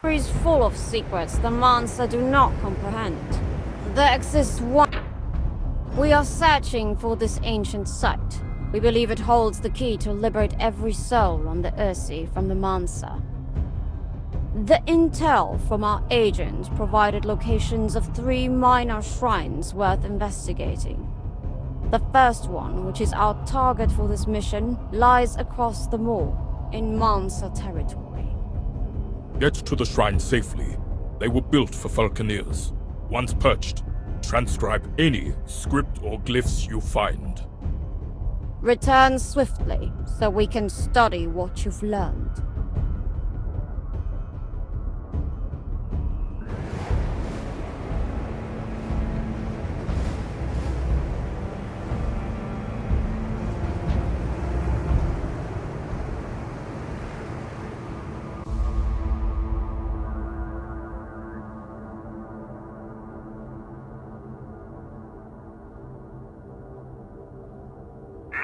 is full of secrets the Mansa do not comprehend. There exists one. We are searching for this ancient site. We believe it holds the key to liberate every soul on the Ursi from the Mansa. The intel from our agent provided locations of 3 minor shrines worth investigating. The first one, which is our target for this mission, lies across the moor, in Mansa territory. Get to the shrine safely. They were built for Falconeers. Once perched, transcribe any script or glyphs you find. Return swiftly, so we can study what you've learned.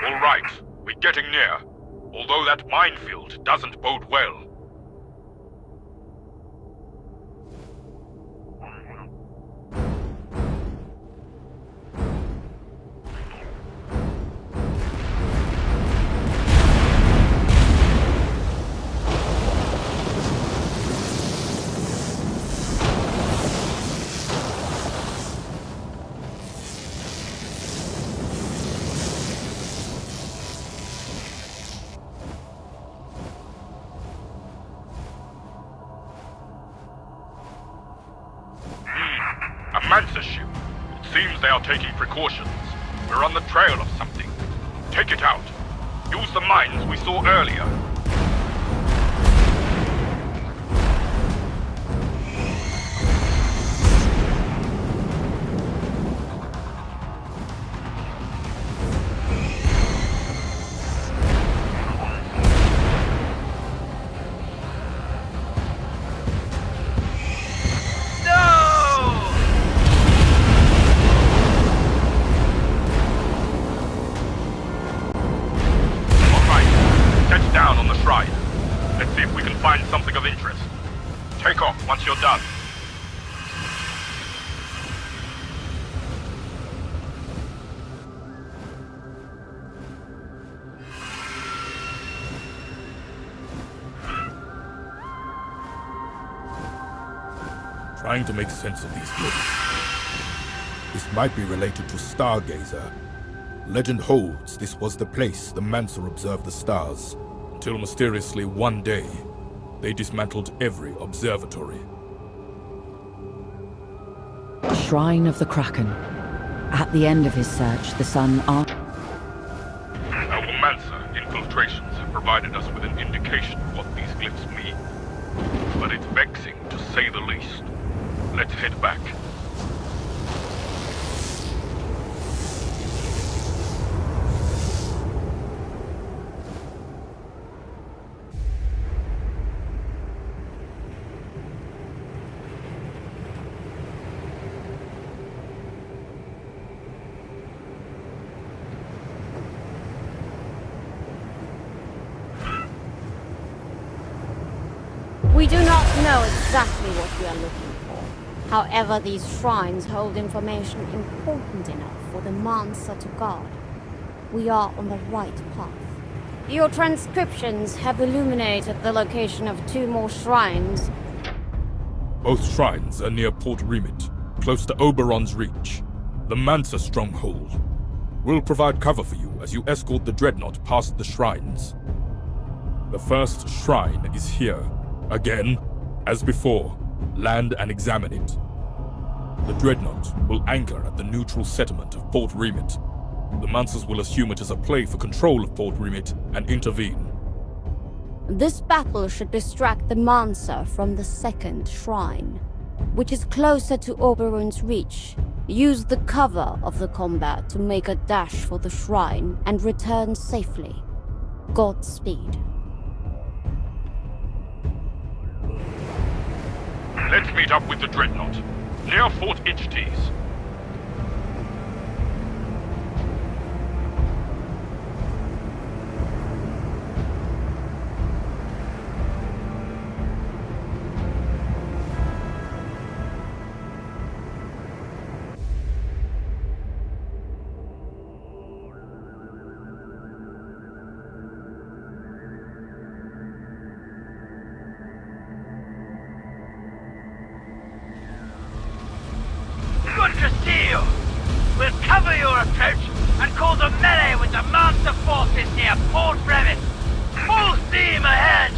All right, we're getting near. Although that minefield doesn't bode well. A Mansa ship. It seems they are taking precautions. We're on the trail of something. Take it out. Use the mines we saw earlier. Down on the shrine. Let's see if we can find something of interest. Take off once you're done. Trying to make sense of these glyphs. This might be related to Stargazer. Legend holds this was the place the Mansa observed the stars, until mysteriously one day, they dismantled every observatory. Shrine of the Kraken. At the end of his search, the sun Our Mansa infiltrations have provided us with an indication of what these glyphs mean. But it's vexing, to say the least. Let's head back. We do not know exactly what we are looking for. However, these shrines hold information important enough for the Mansa to guard. We are on the right path. Your transcriptions have illuminated the location of 2 more shrines. Both shrines are near Port Remit, close to Oberon's Reach, the Mansa stronghold. We'll provide cover for you as you escort the Dreadnought past the shrines. The first shrine is here. Again, as before, land and examine it. The Dreadnought will anchor at the neutral settlement of Port Remit. The Mansas will assume it is a play for control of Port Remit and intervene. This battle should distract the Mansa from the second shrine, which is closer to Oberon's Reach. Use the cover of the combat to make a dash for the shrine and return safely. Godspeed. Let's meet up with the Dreadnought, near Fort Ichtes. Mancer forces near Port Brevet. Full steam ahead!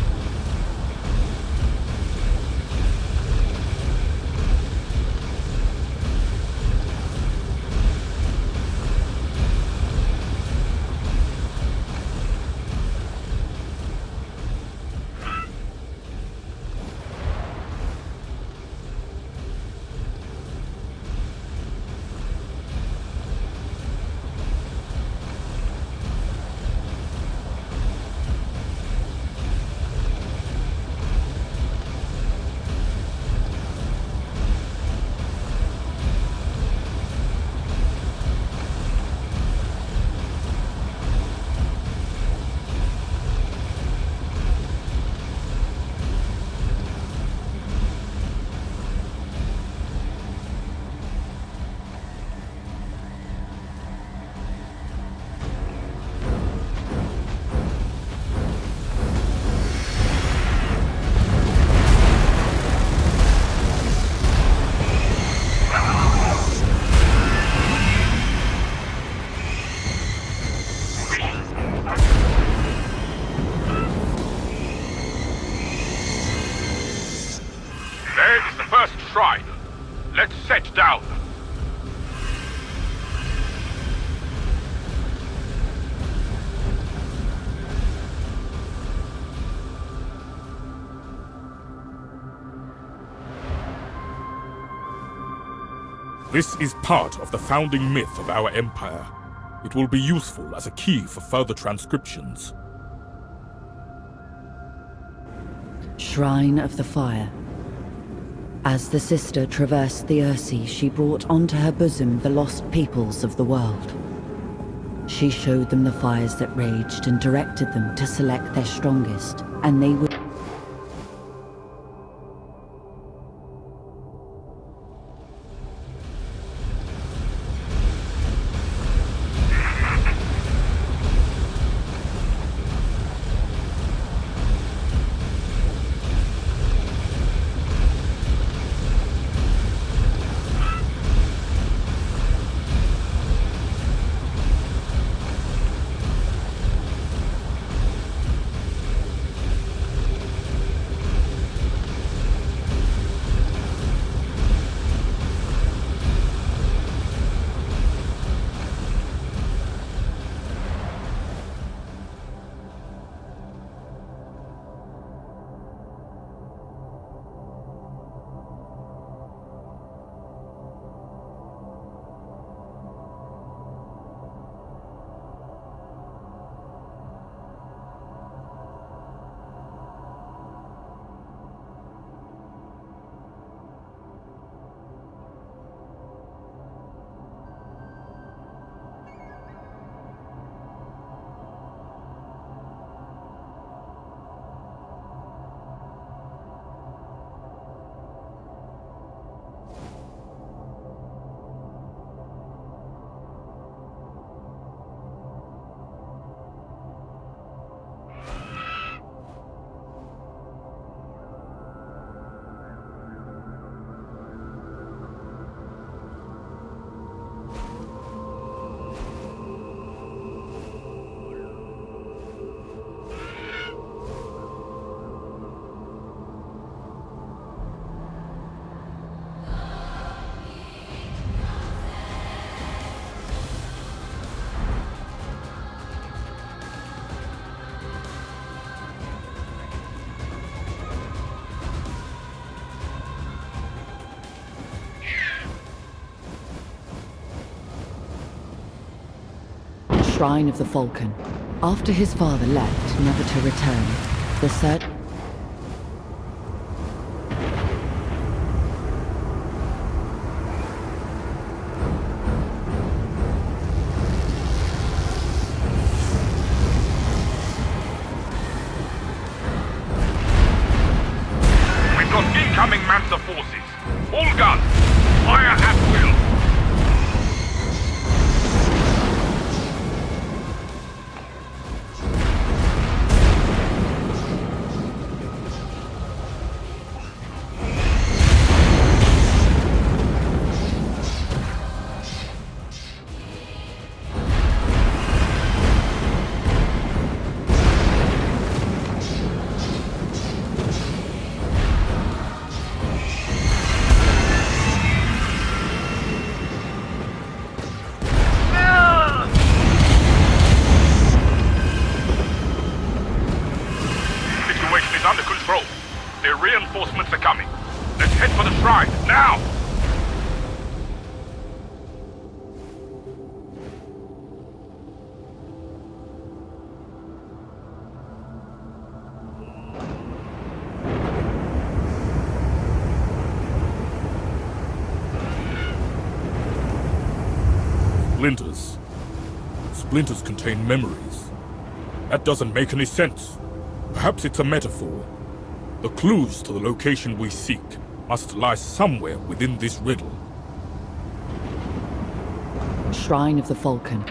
There is the first shrine. Let's set down. This is part of the founding myth of our empire. It will be useful as a key for further transcriptions. Shrine of the Fire. As the sister traversed the Ursi, she brought onto her bosom the lost peoples of the world. She showed them the fires that raged and directed them to select their strongest, and they would... Shrine of the Falcon. After his father left, never to return, the search... We've got incoming Mancer forces. All guns, fire at will. is under control. The reinforcements are coming. Let's head for the shrine, now! Splinters. Splinters contain memories. That doesn't make any sense. Perhaps it's a metaphor. The clues to the location we seek must lie somewhere within this riddle. Shrine of the Falcon.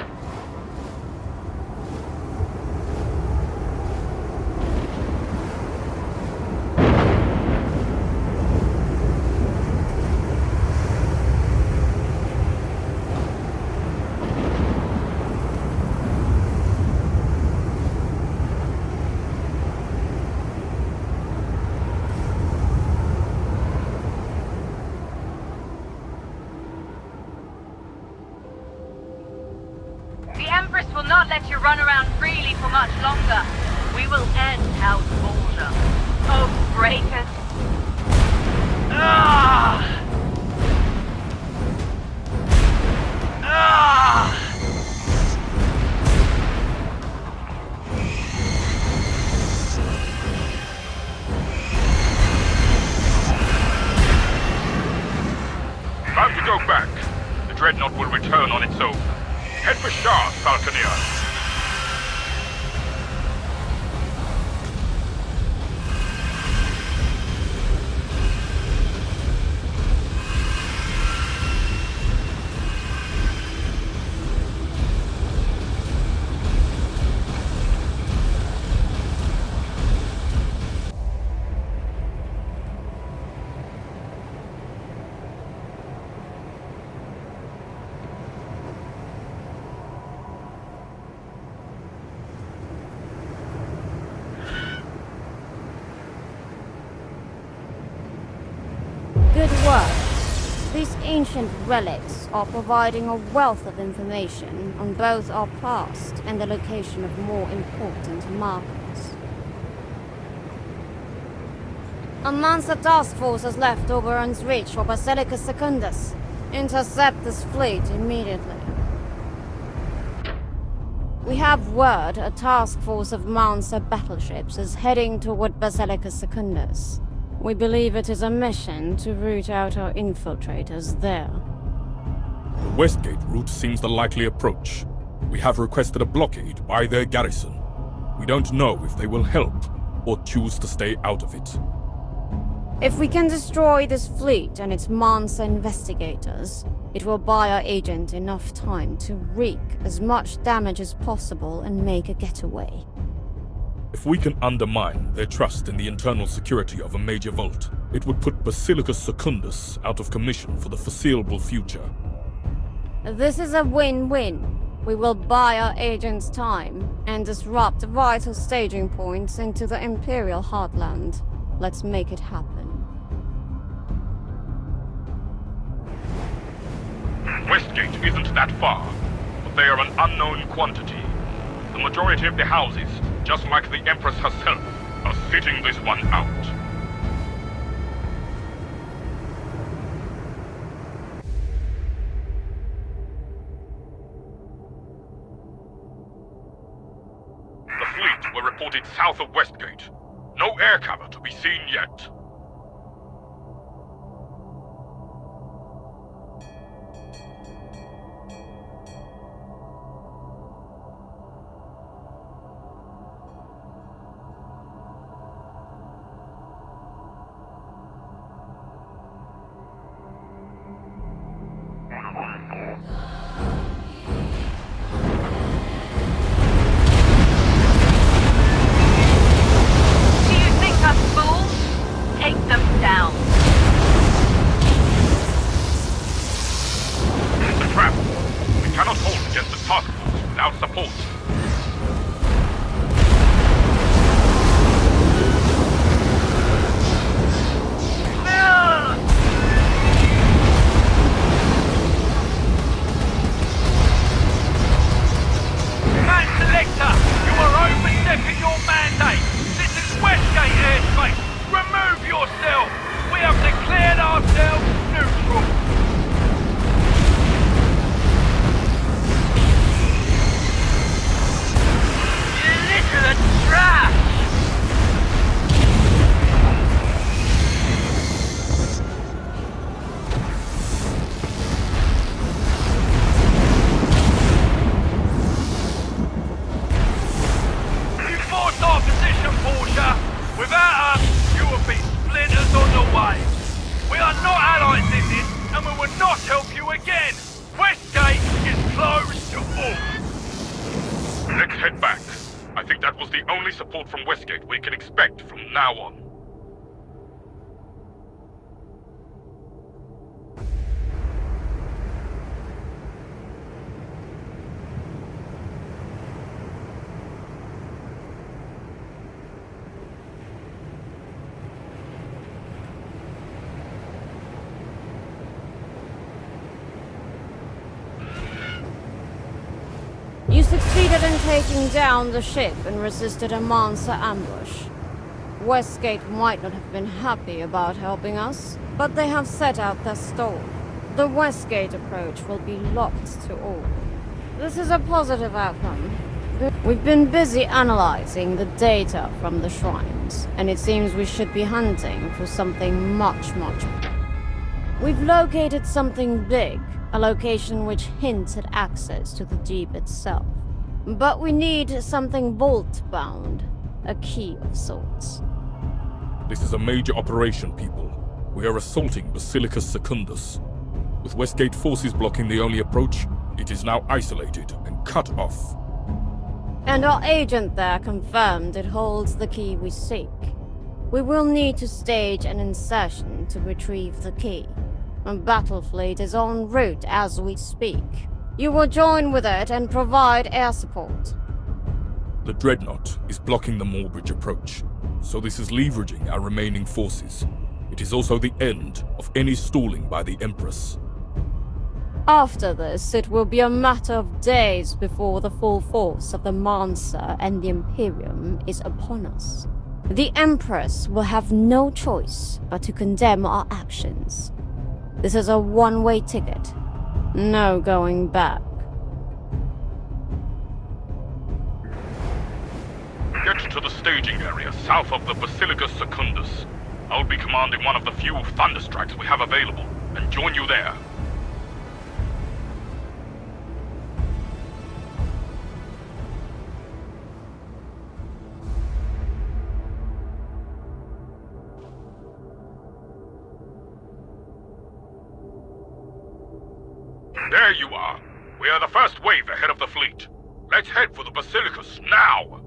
The Empress will not let you run around freely for much longer. We will end House Boulder. Oh, breakers. Ah! Ah! Time to go back. The Dreadnought will return on its own. Head for Shah, Falconeer. Good work. These ancient relics are providing a wealth of information on both our past and the location of more important markers. A Mansa task force has left Oberon's Reach for Basilica Secundus. Intercept this fleet immediately. We have word a task force of Mansa battleships is heading toward Basilica Secundus. We believe it is a mission to root out our infiltrators there. The Westgate route seems the likely approach. We have requested a blockade by their garrison. We don't know if they will help or choose to stay out of it. If we can destroy this fleet and its Mansa investigators, it will buy our agent enough time to wreak as much damage as possible and make a getaway. If we can undermine their trust in the internal security of a major vault, it would put Basilica Secundus out of commission for the foreseeable future. This is a win-win. We will buy our agents time and disrupt vital staging points into the Imperial Heartland. Let's make it happen. Westgate isn't that far, but they are an unknown quantity. The majority of the houses, just like the Empress herself, are sitting this one out. The fleet were reported south of Westgate. No air cover to be seen yet. Remove yourself! We have declared ourselves neutral! You litter the trash! You forced our position, Portia! Without us, you would be splinters on the way! We are not allies in this, and we will not help you again! Westgate is closed to all! Let's head back. I think that was the only support from Westgate we can expect from now on. You succeeded in taking down the ship and resisted a monster ambush. Westgate might not have been happy about helping us, but they have set out their stall. The Westgate approach will be locked to all. This is a positive outcome. We've been busy analyzing the data from the shrines, and it seems we should be hunting for something much. We've located something big, a location which hints at access to the deep itself. But we need something vault-bound, a key of sorts. This is a major operation, people. We are assaulting Basilicus Secundus. With Westgate forces blocking the only approach, it is now isolated and cut off. And our agent there confirmed it holds the key we seek. We will need to stage an insertion to retrieve the key. A battle fleet is en route as we speak. You will join with it and provide air support. The Dreadnought is blocking the Moorbridge approach, so this is leveraging our remaining forces. It is also the end of any stalling by the Empress. After this, it will be a matter of days before the full force of the Mansa and the Imperium is upon us. The Empress will have no choice but to condemn our actions. This is a one-way ticket. No going back. Get to the staging area south of the Basilicus Secundus. I'll be commanding one of the few Thunderstrikes we have available, and join you there. There you are. We are the first wave ahead of the fleet. Let's head for the Basilicus now!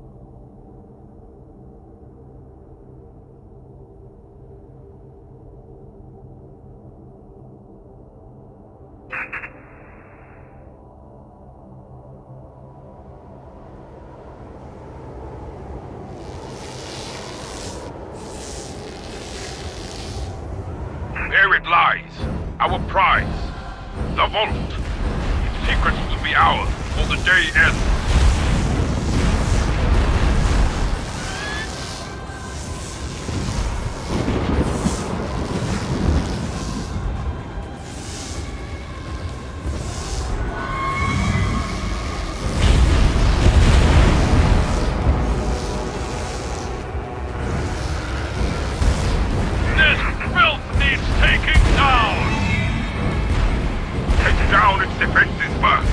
There it lies, our prize. The vault. Its secrets will be ours before the day ends. This filth needs taking down! Take down its defenses first.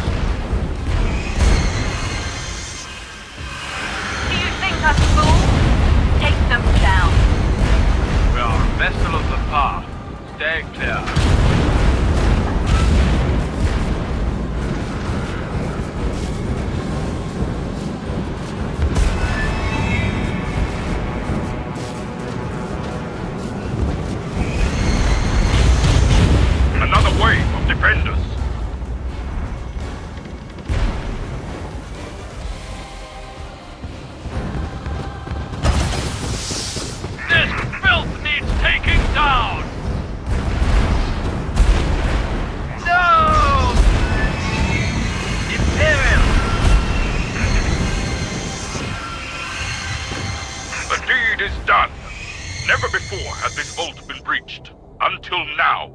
Never before had this vault been breached. Until now,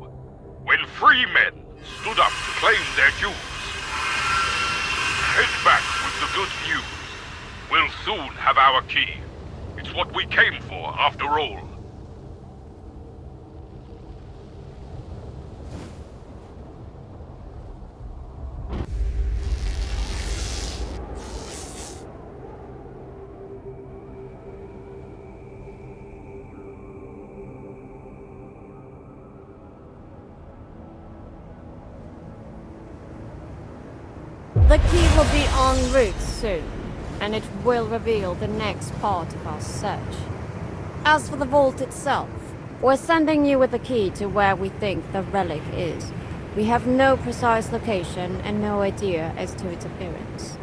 when free men stood up to claim their dues. Head back with the good news. We'll soon have our key. It's what we came for, after all. The key will be en route soon, and it will reveal the next part of our search. As for the vault itself, we're sending you with the key to where we think the relic is. We have no precise location and no idea as to its appearance.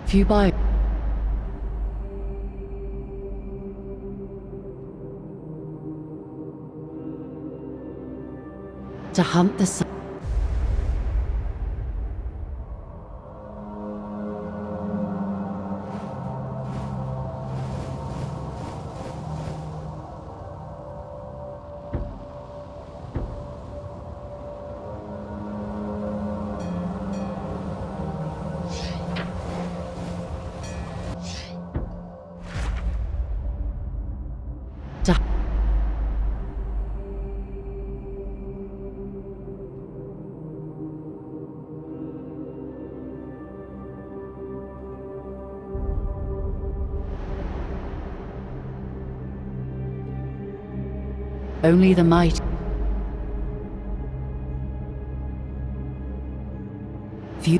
Few by to hunt the sun. Only the might. Few.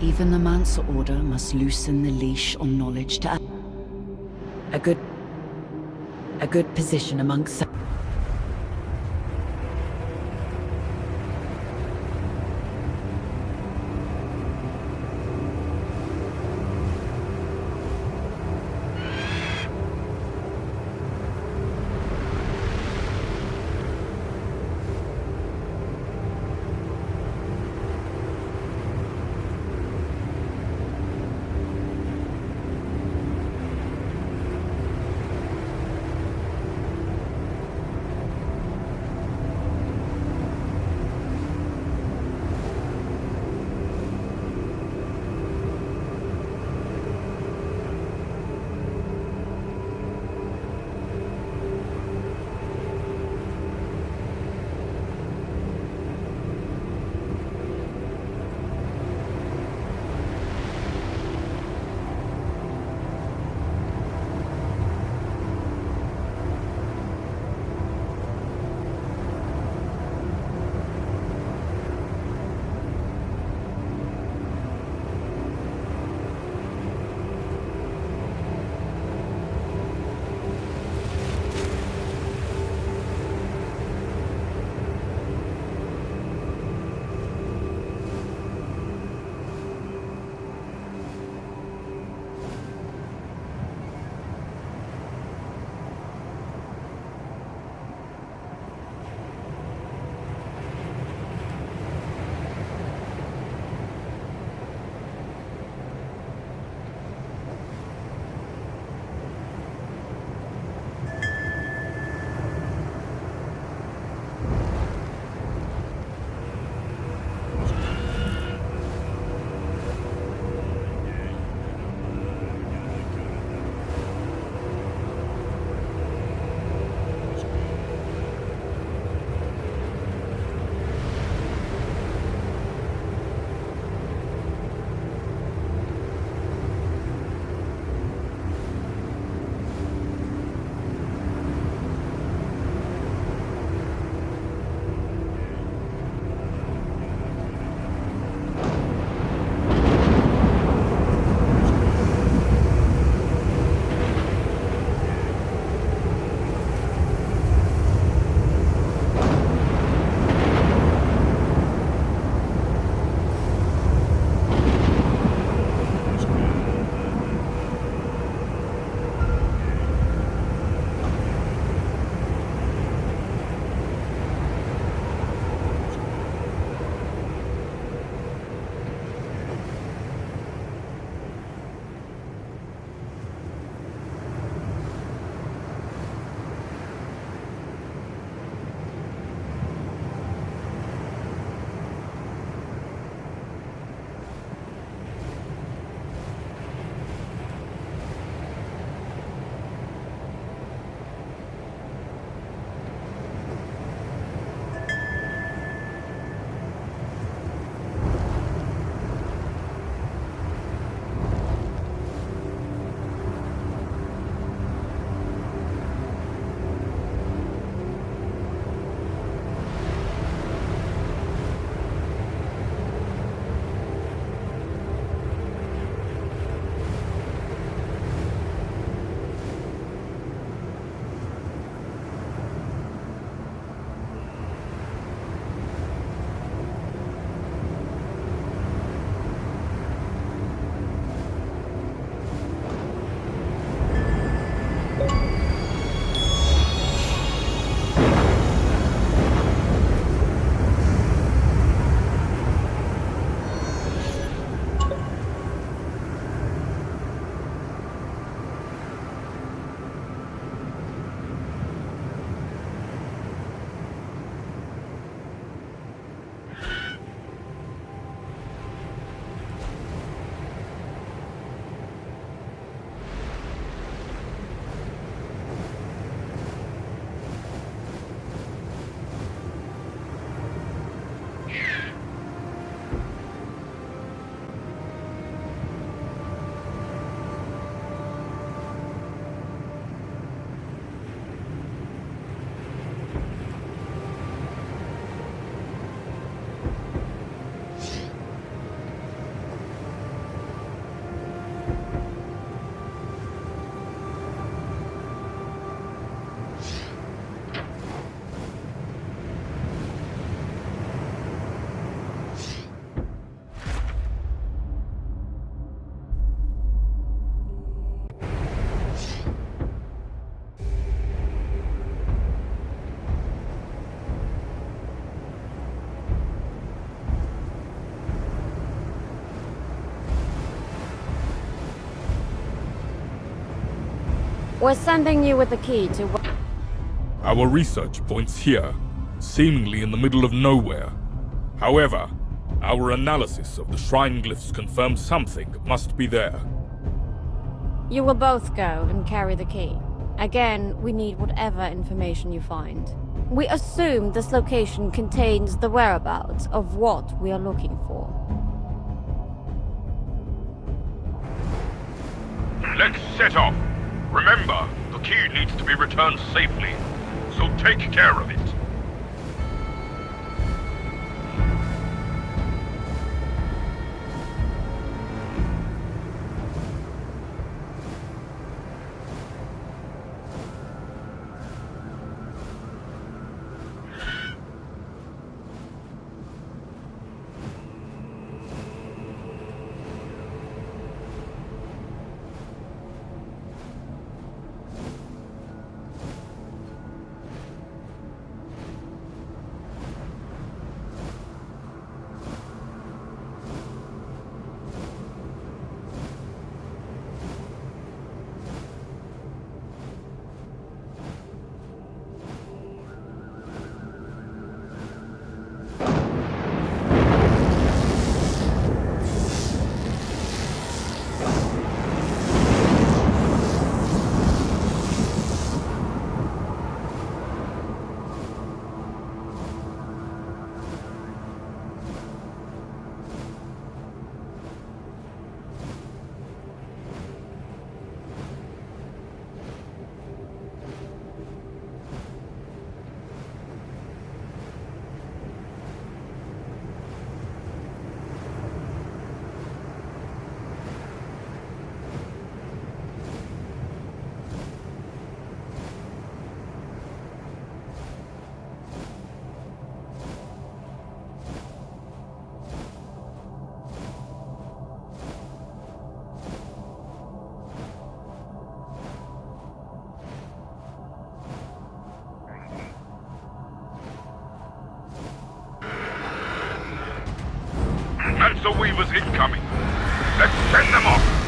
Even the Mansa Order must loosen the leash on knowledge to a good position amongst. We're sending you with the key to... Our research points here, seemingly in the middle of nowhere. However, our analysis of the shrine glyphs confirms something must be there. You will both go and carry the key. Again, we need whatever information you find. We assume this location contains the whereabouts of what we are looking for. Let's set off. Remember, the key needs to be returned safely, so take care of it. Answer Weavers incoming. Let's send them off.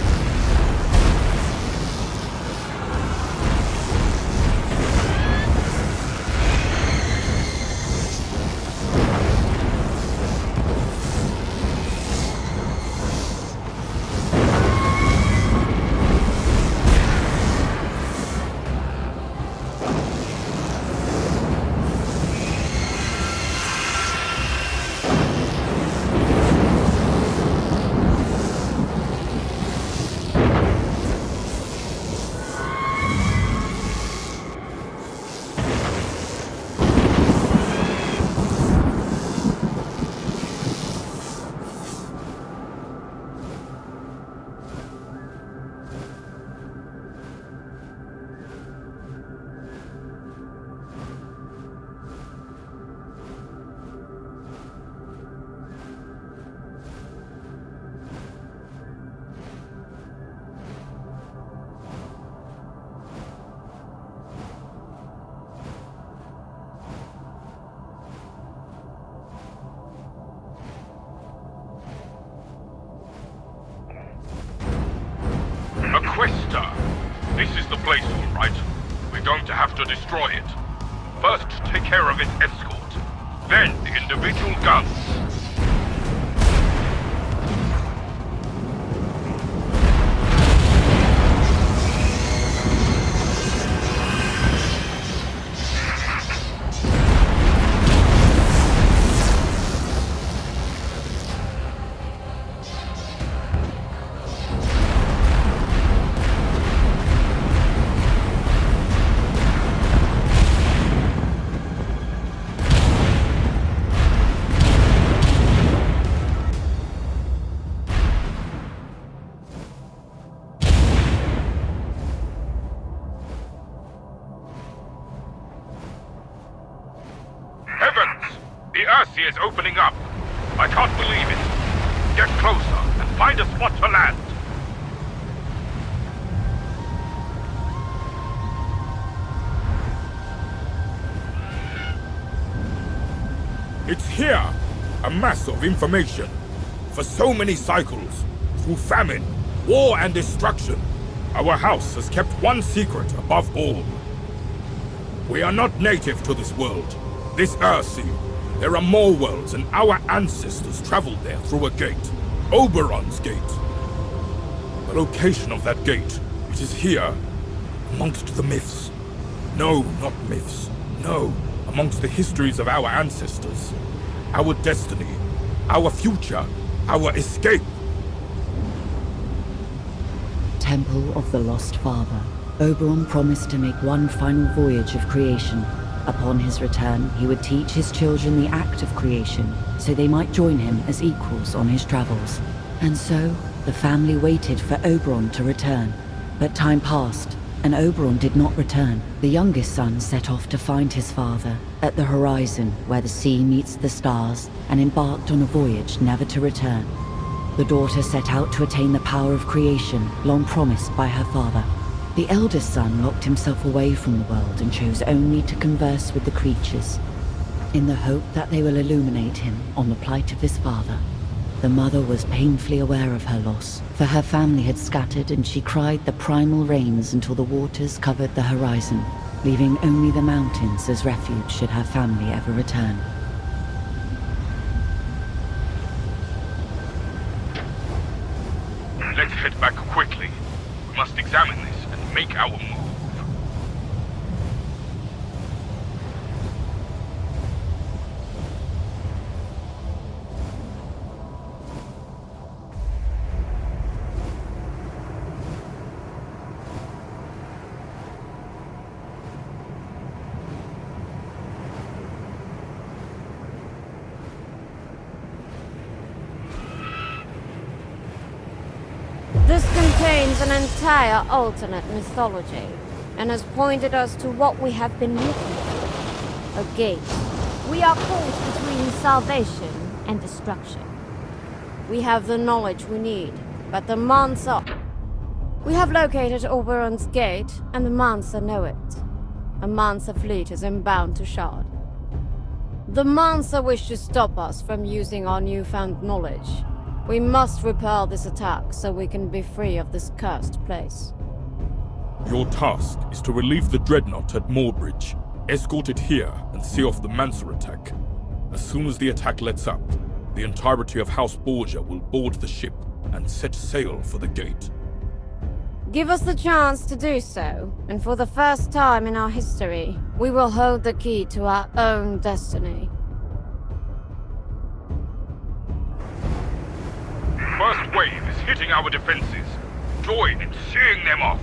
Aquesta! This is the place, all right. We're going to have to destroy it. First, take care of its escort. Then, the individual guns. Is opening up. I can't believe it. Get closer and find a spot to land. It's here. A mass of information. For so many cycles, through famine, war and destruction, Our house has kept one secret above all. We are not native to this world, this Earthsea. There are more worlds, and our ancestors traveled there through a gate, Oberon's Gate. The location of that gate, it is here, amongst the myths. No, not myths. No, amongst the histories of our ancestors. Our destiny, our future, our escape. Temple of the Lost Father. Oberon promised to make one final voyage of creation. Upon his return, he would teach his children the act of creation, so they might join him as equals on his travels. And so, the family waited for Oberon to return. But time passed, and Oberon did not return. The youngest son set off to find his father at the horizon where the sea meets the stars, and embarked on a voyage never to return. The daughter set out to attain the power of creation long promised by her father. The eldest son locked himself away from the world and chose only to converse with the creatures, in the hope that they will illuminate him on the plight of his father. The mother was painfully aware of her loss, for her family had scattered and she cried the primal rains until the waters covered the horizon, leaving only the mountains as refuge should her family ever return. Let's head back quickly. We must examine this and make our move. This contains an entire alternate mythology, and has pointed us to what we have been looking for. A gate. We are caught between salvation and destruction. We have the knowledge we need, but the Mansa... We have located Oberon's Gate, and the Mansa know it. A Mansa fleet is inbound to Shard. The Mansa wish to stop us from using our newfound knowledge. We must repel this attack so we can be free of this cursed place. Your task is to relieve the dreadnought at Moorbridge, escort it here, and see off the Mansa attack. As soon as the attack lets up, the entirety of House Borgia will board the ship and set sail for the gate. Give us the chance to do so, and for the first time in our history, we will hold the key to our own destiny. First wave is hitting our defenses. Join in seeing them off.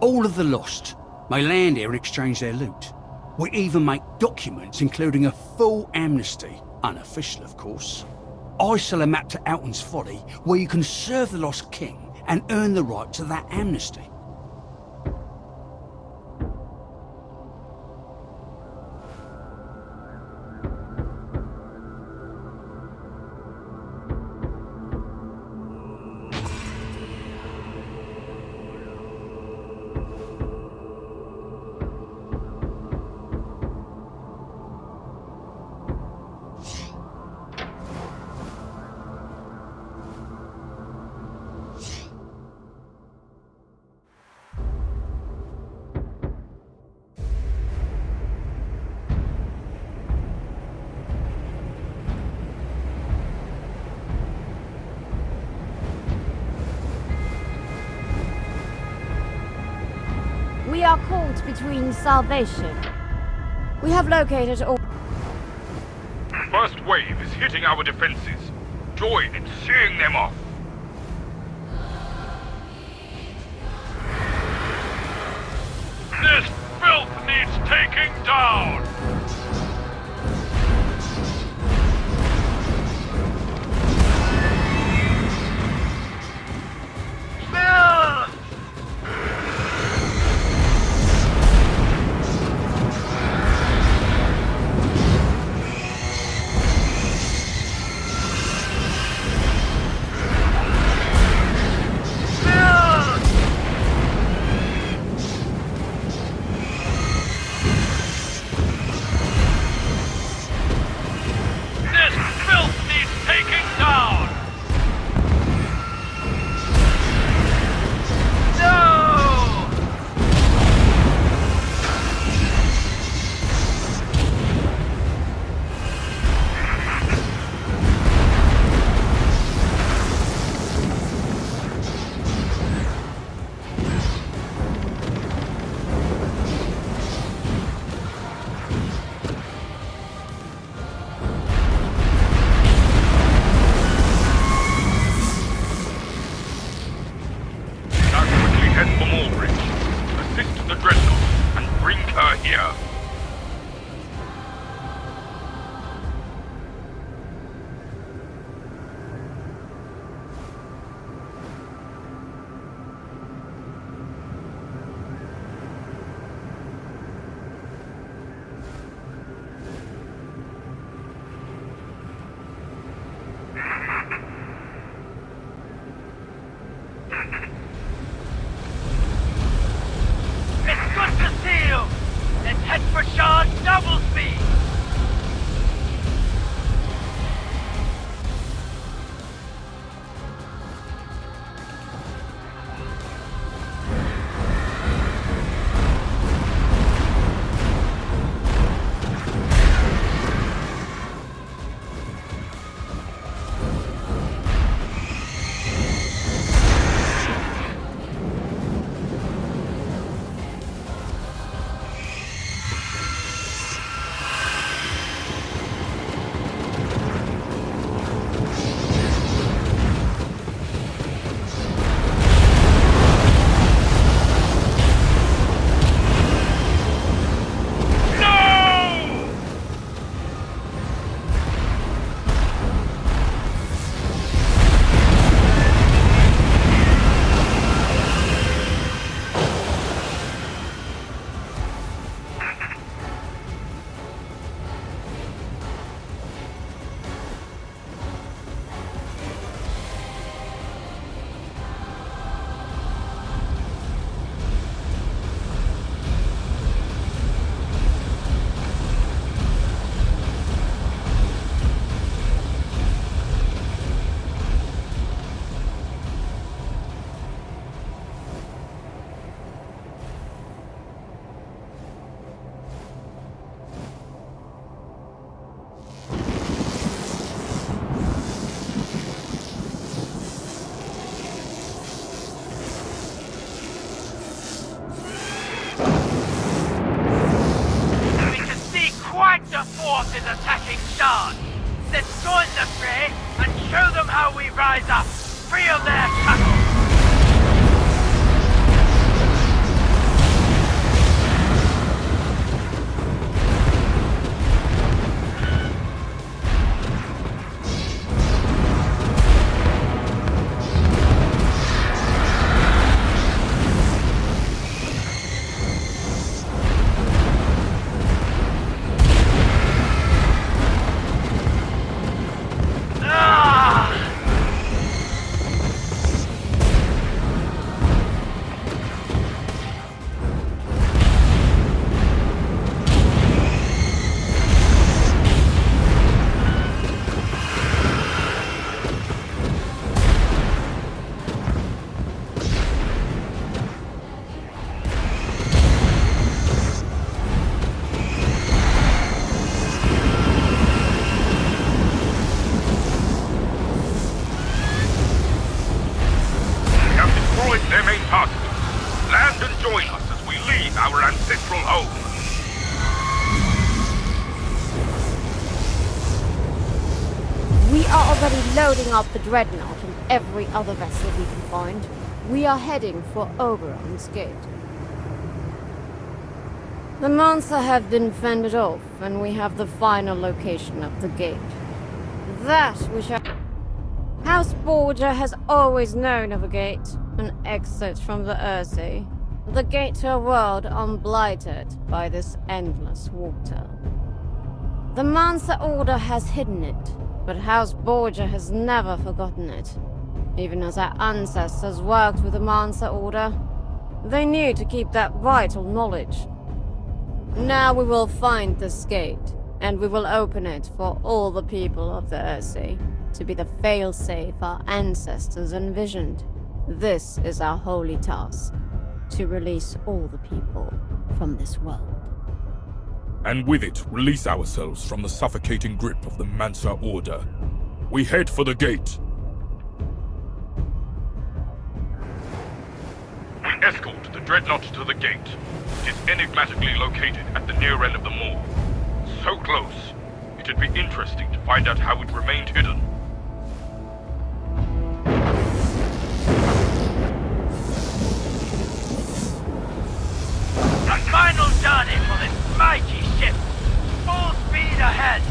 All of the lost may land here and exchange their loot. We even make documents including a full amnesty, unofficial of course. I sell a map to Alton's Folly where you can serve the lost king and earn the right to that amnesty. We are caught between salvation. We have located all... First wave is hitting our defenses. Join in seeing them off. This filth needs taking down! Bill! is attacking Shard. Let's join the fray and show them how we rise up, free of their shackles. already loading up the Dreadnought and every other vessel we can find. We are heading for Oberon's Gate. The monster have been fended off, and we have the final location of the gate. That which House Borgia has always known of a gate, an exit from the Earthsea, the gate to a world unblighted by this endless water. The Mansa Order has hidden it, but House Borgia has never forgotten it. Even as our ancestors worked with the Mansa Order, they knew to keep that vital knowledge. Now we will find this gate, and we will open it for all the people of the Earthsea, to be the failsafe our ancestors envisioned. This is our holy task, to release all the people from this world. And with it, release ourselves from the suffocating grip of the Mansa Order. We head for the gate. We escort the Dreadnought to the gate. It is enigmatically located at the near end of the moor. So close, it'd be interesting to find out how it remained hidden. The final journey for this mighty ship. Full speed ahead.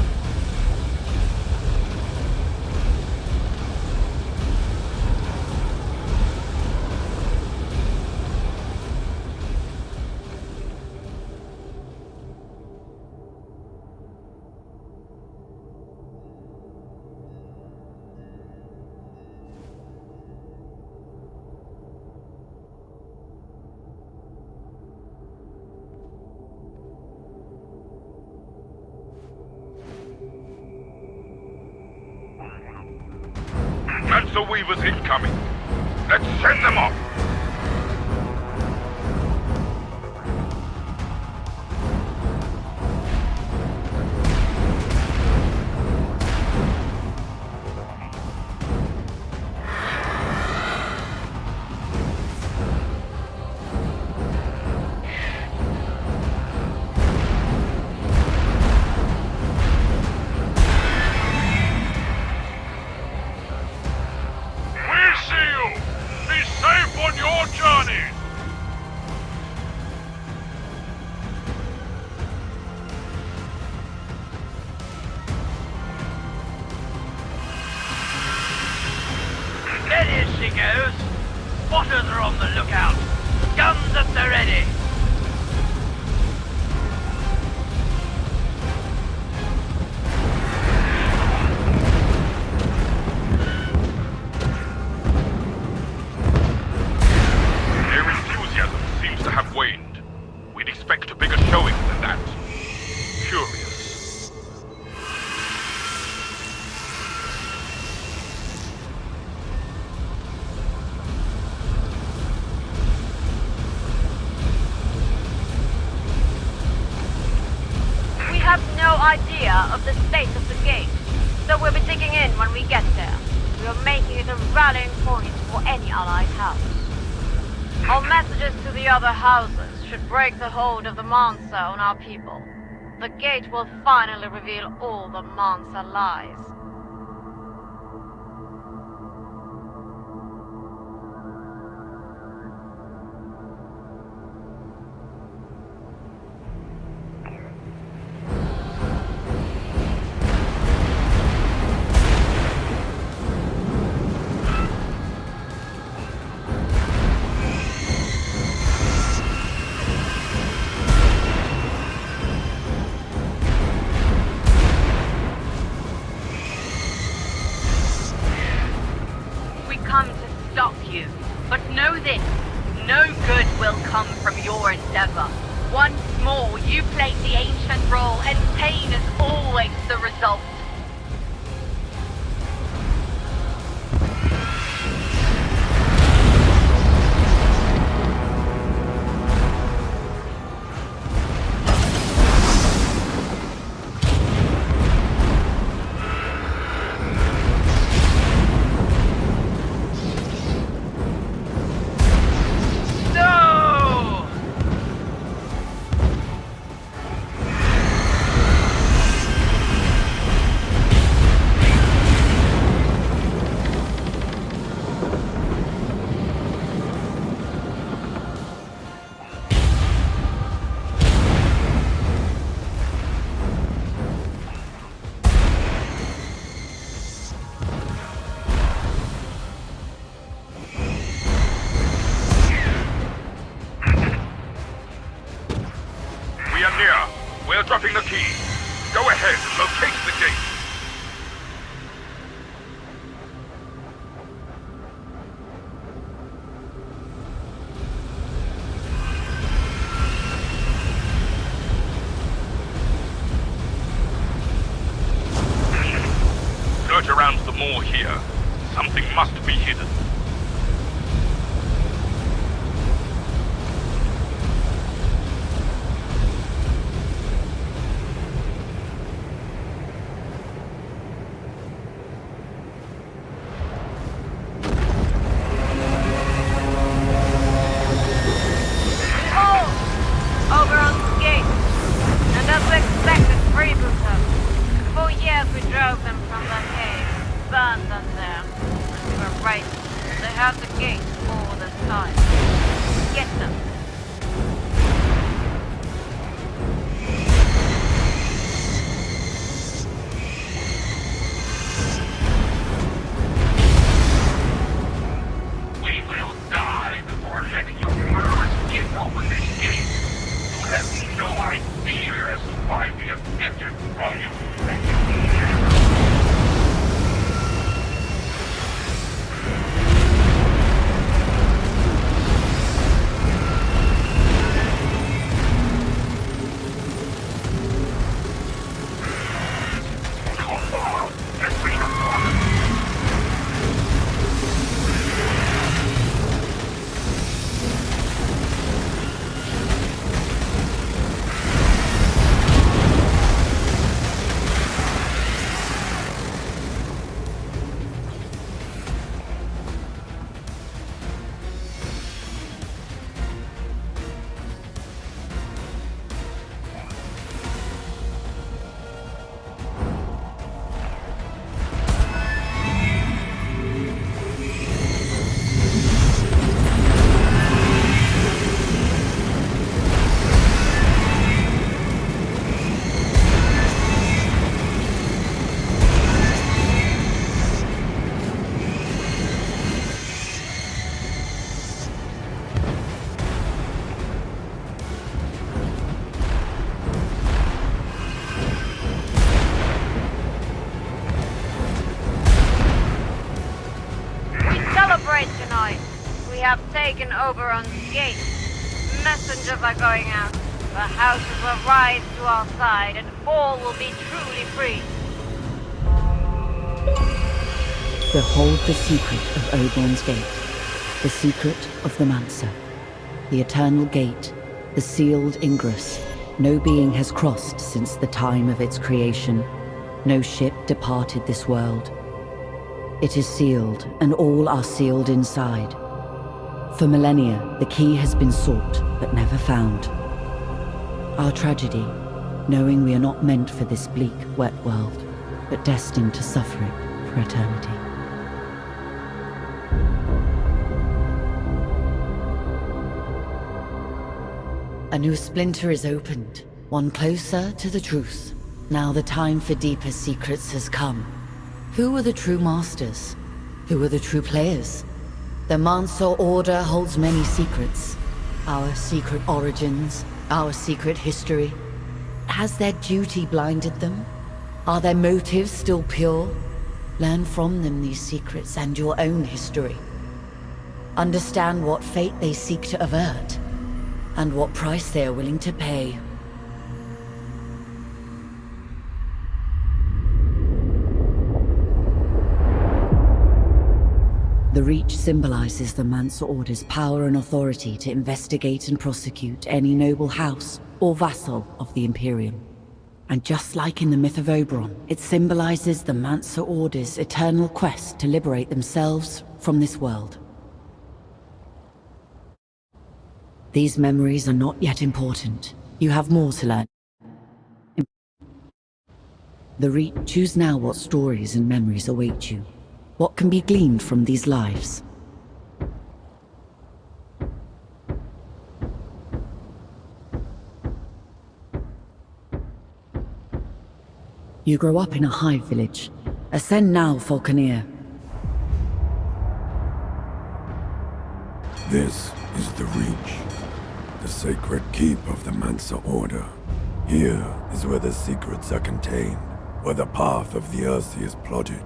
Mansa Weavers incoming. Let's send them off. Spotters are on the lookout. Guns at the ready. Their enthusiasm seems to have waned. We'd expect a bigger showing than that. Curious. Idea of the state of the gate, so we'll be digging in when we get there. We are making it a rallying point for any allied house. Our messages to the other houses should break the hold of the Mansa on our people. The gate will finally reveal all the Mansa lies. Come to stop you. But know this, no good will come from your endeavor. Once more, you played the ancient role, and pain is always the result. repairs and locate the gate. Search around the moor here. Something must be hidden. Taken Oberon's gate. Messengers are going out. The houses will rise to our side, and all will be truly free. Behold the secret of Oberon's gate, the secret of the Mansa, the eternal gate, the sealed ingress. No being has crossed since the time of its creation. No ship departed this world. It is sealed, and all are sealed inside. For millennia, the key has been sought, but never found. Our tragedy, knowing we are not meant for this bleak, wet world, but destined to suffer it for eternity. A new splinter is opened, one closer to the truth. Now the time for deeper secrets has come. Who are the true masters? Who are the true players? The Mansa Order holds many secrets. Our secret origins, our secret history. Has their duty blinded them? Are their motives still pure? Learn from them these secrets and your own history. Understand what fate they seek to avert, and what price they are willing to pay. The Reach symbolizes the Mansa Order's power and authority to investigate and prosecute any noble house or vassal of the Imperium. And just like in the myth of Oberon, it symbolizes the Mansa Order's eternal quest to liberate themselves from this world. These memories are not yet important. You have more to learn. The Reach, choose now what stories and memories await you. What can be gleaned from these lives? You grow up in a hive village. Ascend now, Falconeer. This is the Reach, the sacred keep of the Mansa Order. Here is where the secrets are contained, where the path of the Earthy is plotted,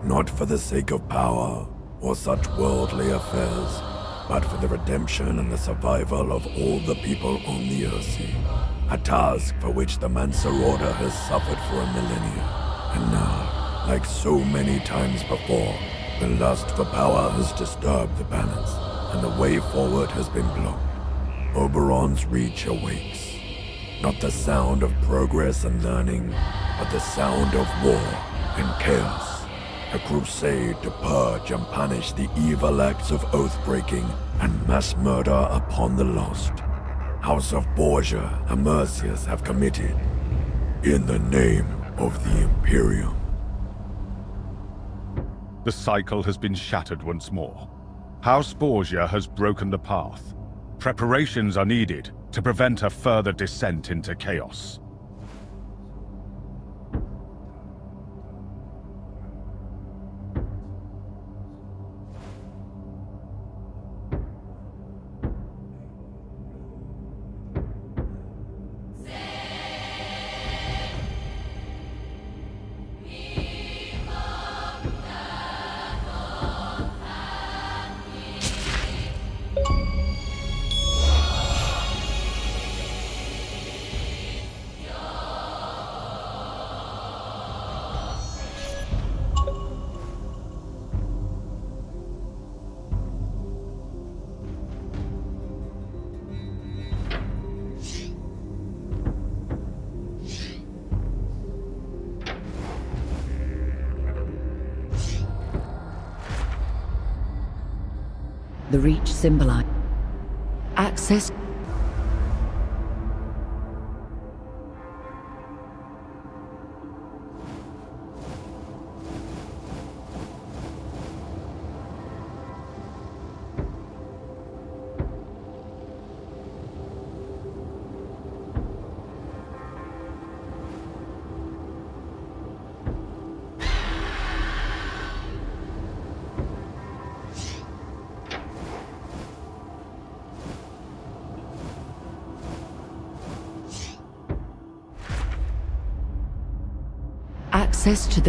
not for the sake of power or such worldly affairs, but for the redemption and the survival of all the people on the Earthy. A task for which the Mansa Order has suffered for a millennia. And now, like so many times before, the lust for power has disturbed the balance, and the way forward has been blocked. Oberon's Reach awakes. Not the sound of progress and learning, but the sound of war and chaos. A crusade to purge and punish the evil acts of oath-breaking and mass murder upon the lost. House of Borgia and Mercius have committed in the name of the Imperium. The cycle has been shattered once more. House Borgia has broken the path. Preparations are needed to prevent a further descent into chaos. The Reach symbolize access. Access to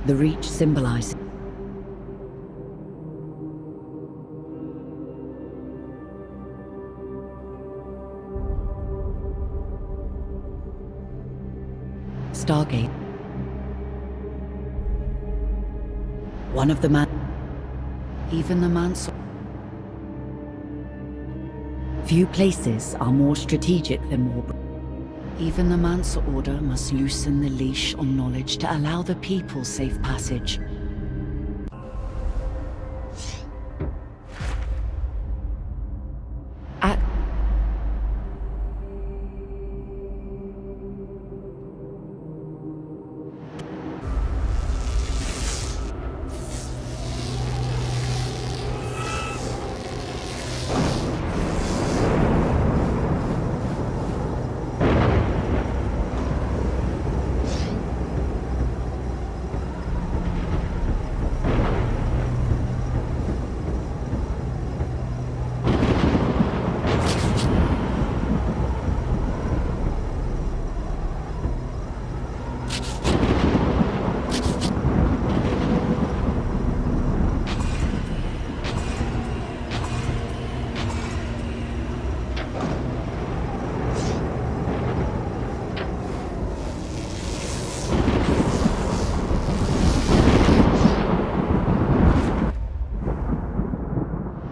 the Reach symbolizes Stargate. One of the even the Mansa. Few places are more strategic than Warburg. Even the Mansa Order must loosen the leash on knowledge to allow the people safe passage.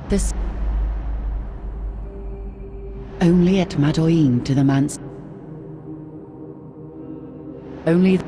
This only at Madoin to the Mans. Only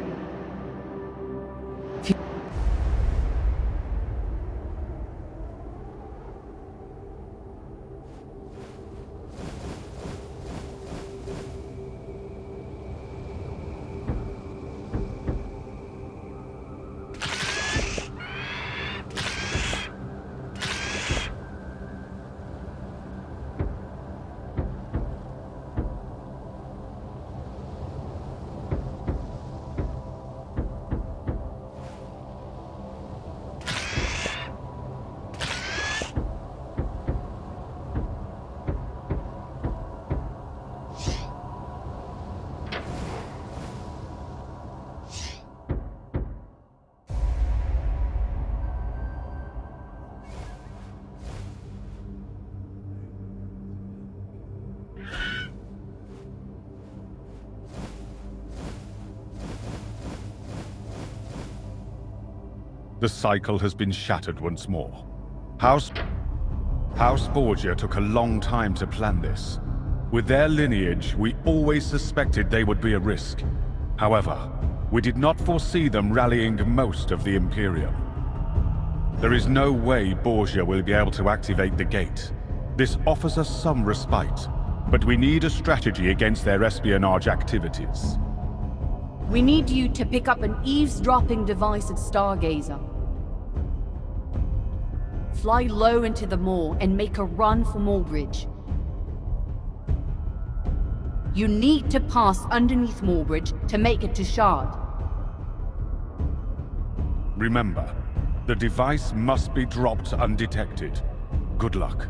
The cycle has been shattered once more. House Borgia took a long time to plan this. With their lineage, we always suspected they would be a risk. However, we did not foresee them rallying most of the Imperium. There is no way Borgia will be able to activate the gate. This offers us some respite, but we need a strategy against their espionage activities. We need you to pick up an eavesdropping device at Stargazer. Fly low into the moor and make a run for Moorbridge. You need to pass underneath Moorbridge to make it to Shard. Remember, the device must be dropped undetected. Good luck.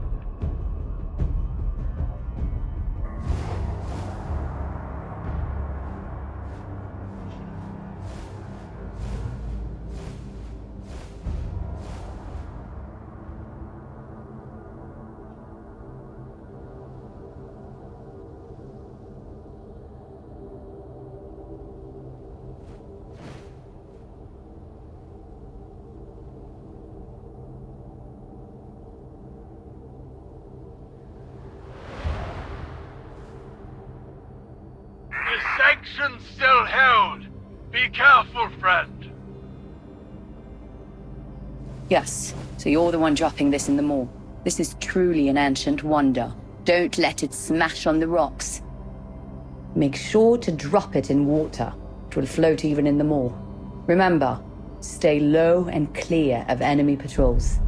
Sanction's still held. Be careful, friend. Yes, so you're the one dropping this in the moor. This is truly an ancient wonder. Don't let it smash on the rocks. Make sure to drop it in water. It will float even in the moor. Remember, stay low and clear of enemy patrols.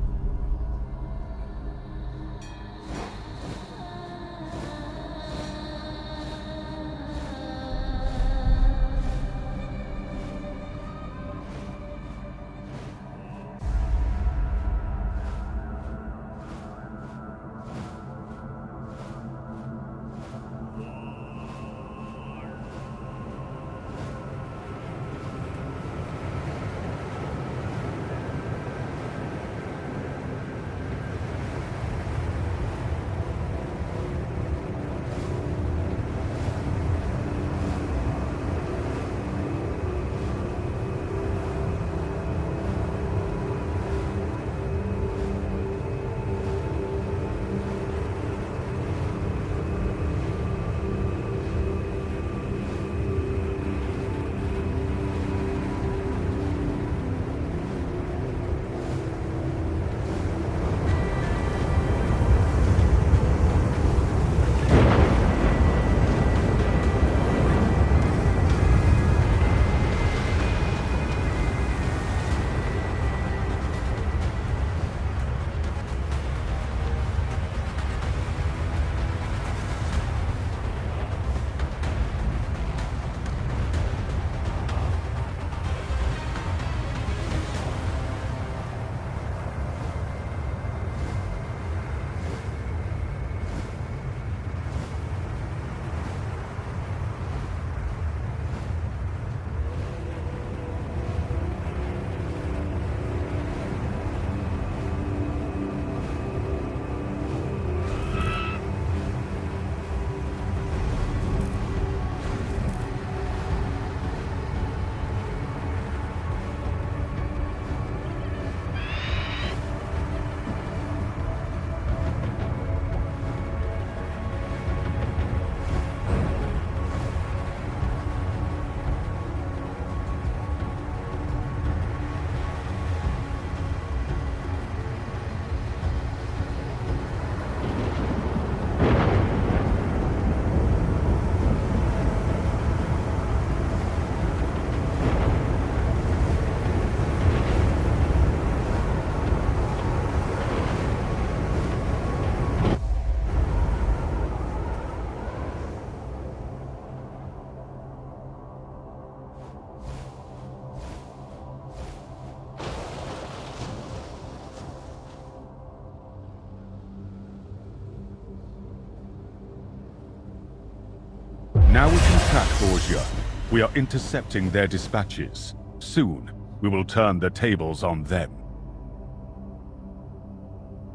Now we can track Borgia. We are intercepting their dispatches. Soon, we will turn the tables on them.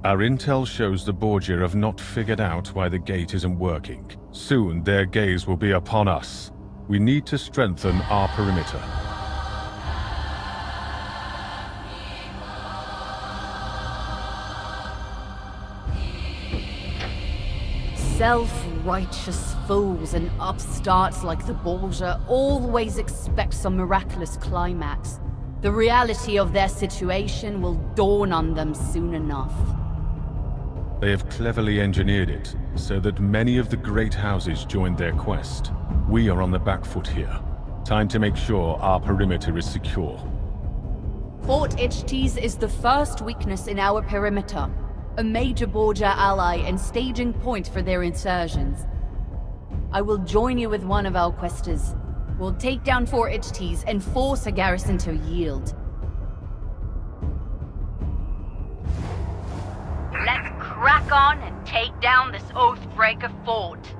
Our intel shows the Borgia have not figured out why the gate isn't working. Soon, their gaze will be upon us. We need to strengthen our perimeter. Self-righteous fools and upstarts like the Borgia always expect some miraculous climax. The reality of their situation will dawn on them soon enough. They have cleverly engineered it so that many of the great houses joined their quest. We are on the back foot here. Time to make sure our perimeter is secure. Fort Ichtes is the first weakness in our perimeter. A major Borgia ally and staging point for their insurgents. I will join you with one of our questers. We'll take down Fort Ichtes and force a garrison to yield. Let's crack on and take down this Oathbreaker fort.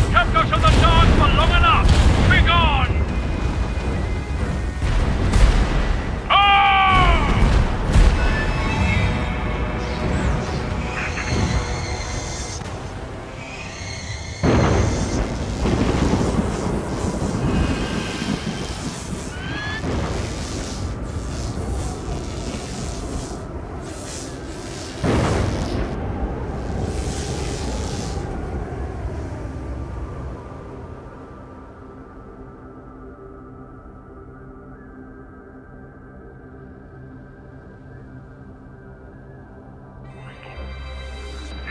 Kept us in the dark for long enough! Be gone!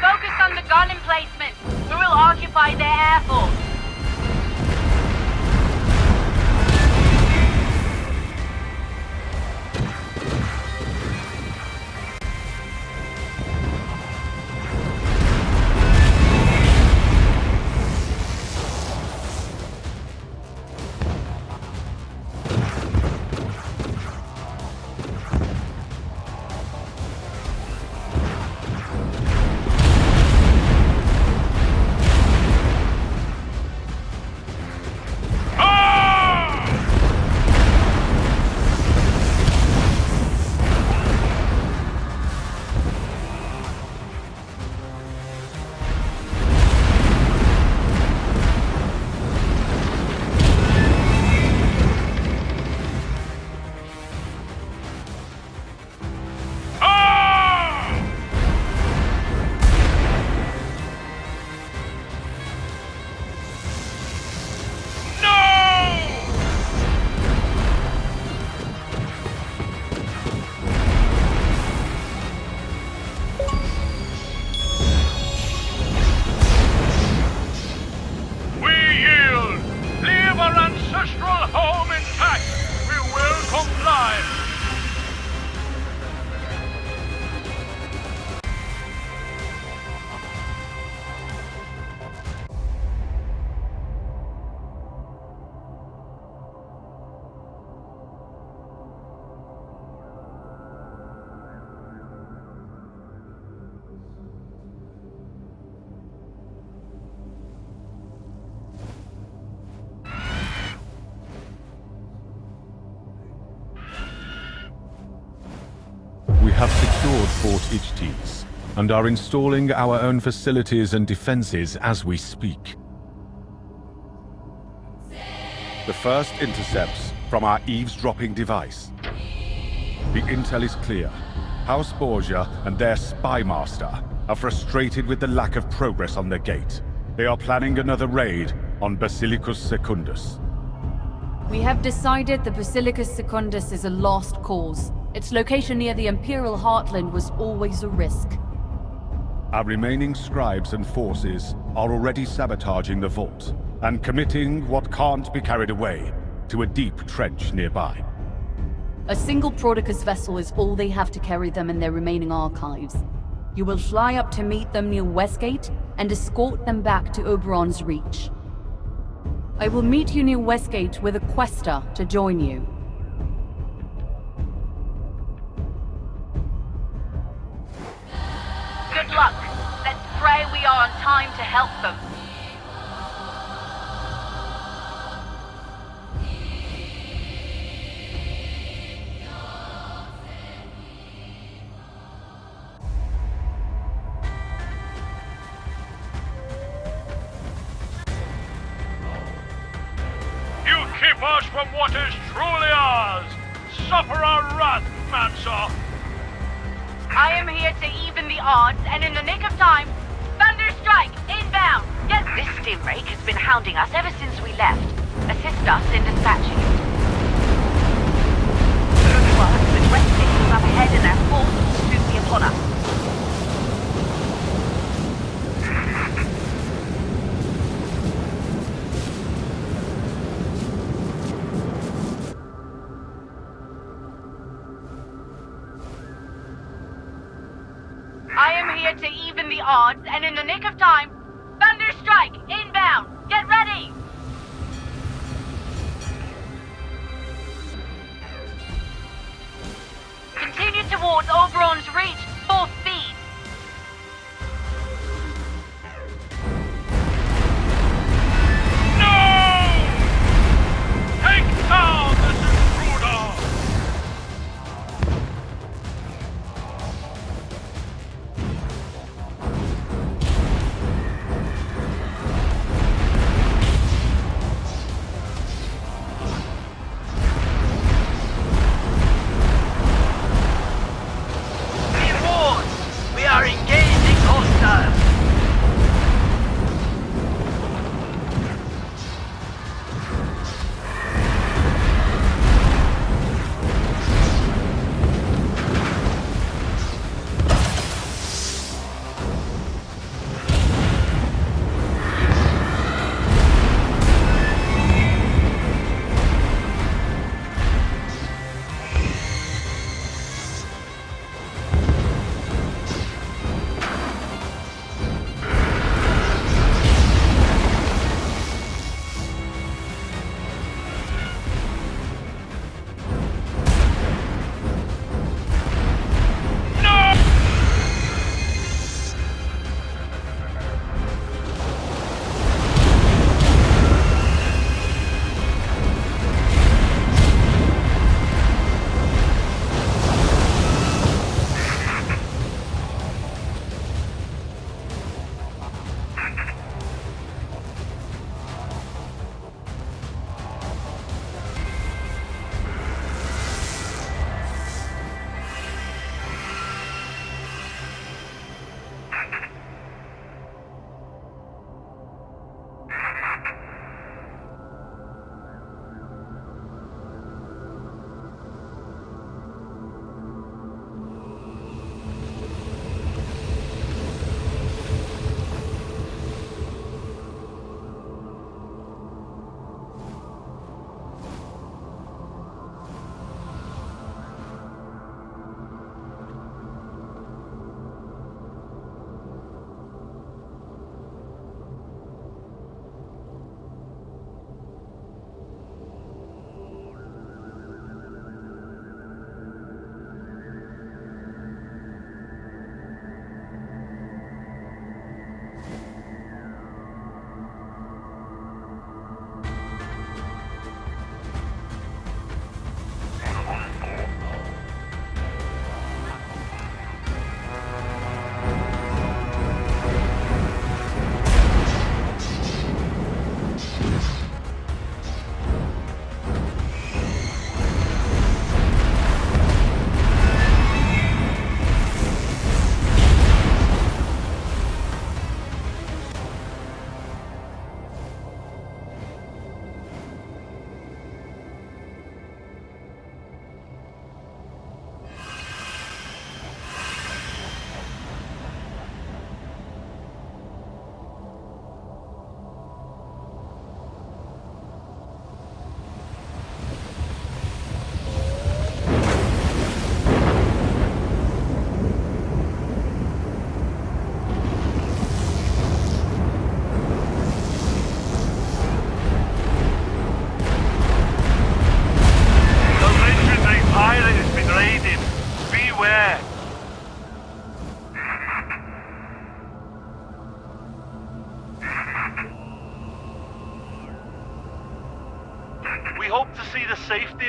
Focus on the gun emplacement. We will occupy their air force. We have secured Fort Ichtes, and are installing our own facilities and defenses as we speak. The first intercepts from our eavesdropping device. The intel is clear. House Borgia and their spy master are frustrated with the lack of progress on the gate. They are planning another raid on Basilicus Secundus. We have decided the Basilicus Secundus is a lost cause. Its location near the Imperial Heartland was always a risk. Our remaining scribes and forces are already sabotaging the vault, and committing what can't be carried away to a deep trench nearby. A single Prodicus vessel is all they have to carry them in their remaining archives. You will fly up to meet them near Westgate and escort them back to Oberon's Reach. I will meet you near Westgate with a quester to join you. Good luck. Let's pray we are on time to help them. You keep us from what is truly ours. Suffer our wrath, Mansa. I am here to even the odds, and in the nick of time, Thunderstrike, inbound! Get this stingrake has been hounding us ever since we left. Assist us in dispatching it. Good work, the Westgate is up ahead and their force will soon be upon us. I am here to even the odds, and in the nick of time, Thunderstrike, inbound! Get ready! Continue towards Oberon's Reach, full speed! No! Take down this intruder!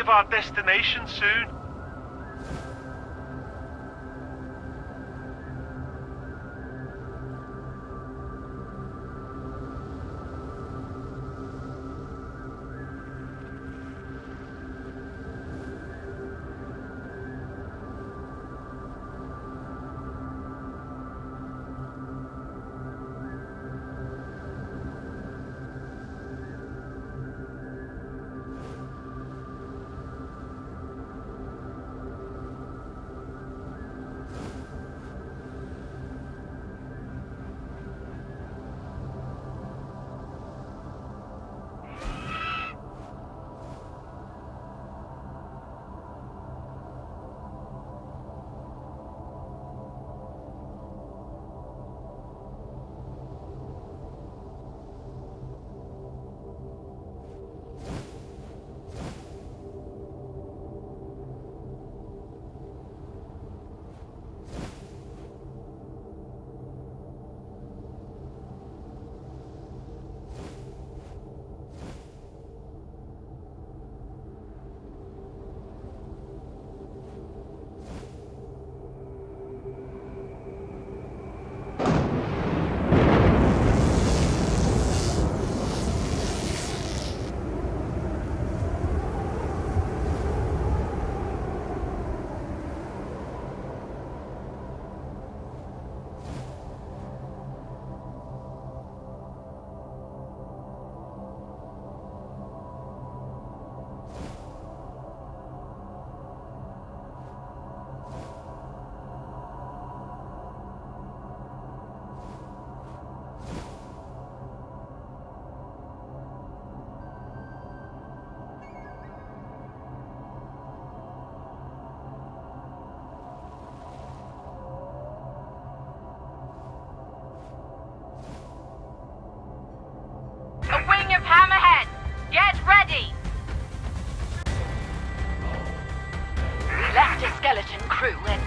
of our destination soon.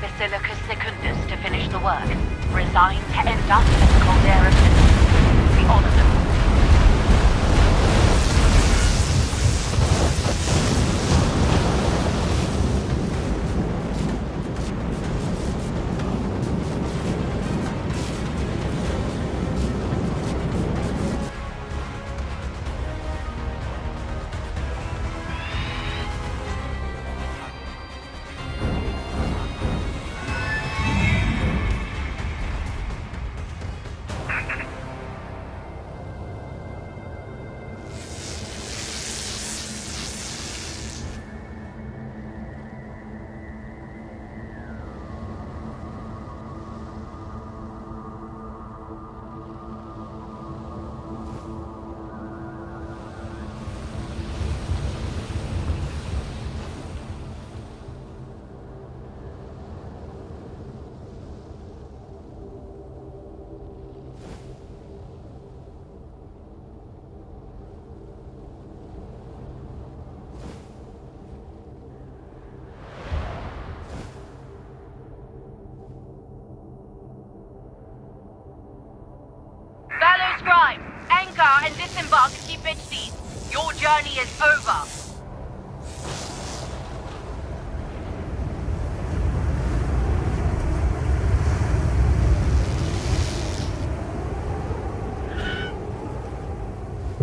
Basilicus Secundus to finish the work, resigned to end up as Caldera Citizens. We honor them. And disembark Kipetsis. Your journey is over.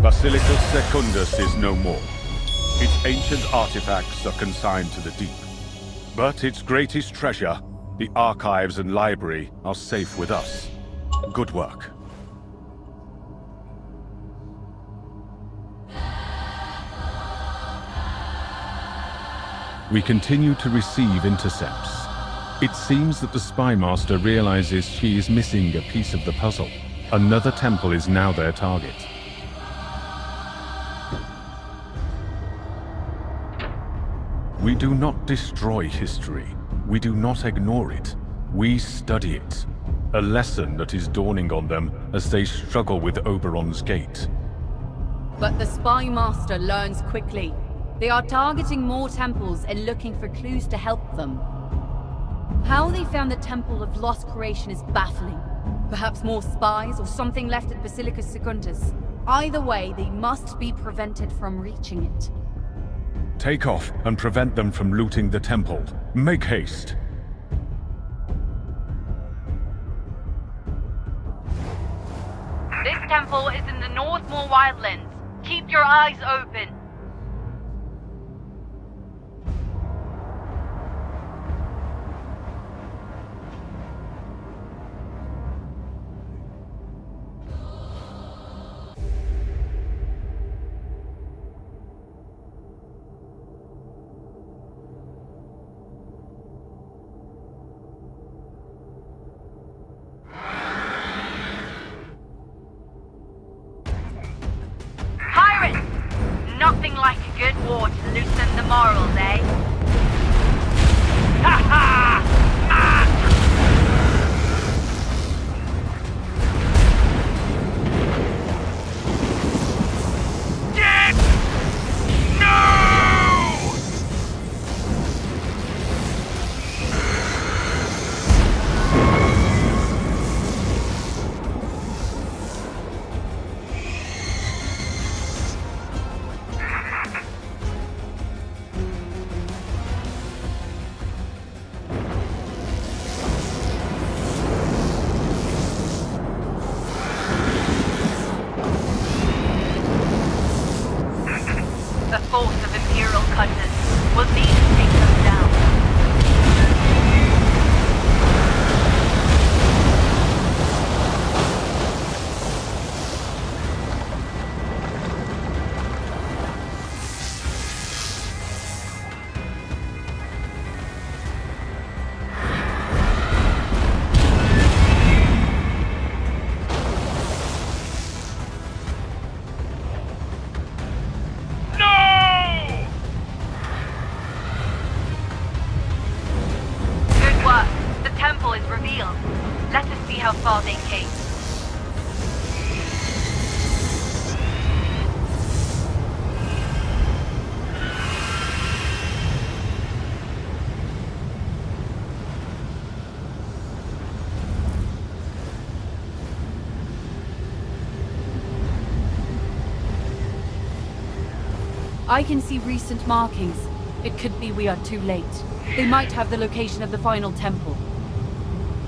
Basilicus Secundus is no more. Its ancient artifacts are consigned to the deep. But its greatest treasure, the archives and library, are safe with us. Good work. We continue to receive intercepts. It seems that the Spy Master realizes she is missing a piece of the puzzle. Another temple is now their target. We do not destroy history. We do not ignore it. We study it. A lesson that is dawning on them as they struggle with Oberon's Gate. But the Spy Master learns quickly. They are targeting more temples and looking for clues to help them. How they found the Temple of Lost Creation is baffling. Perhaps more spies or something left at Basilicus Secundus. Either way, they must be prevented from reaching it. Take off and prevent them from looting the temple. Make haste. This temple is in the Northmore Wildlands. Keep your eyes open. Nothing like a good war to loosen the morals, eh? Ha ha! Get! No! The force of Imperial cutters will need to take them down. Good work. The temple is revealed. Let us see how far they came. I can see recent markings. It could be we are too late. They might have the location of the final temple.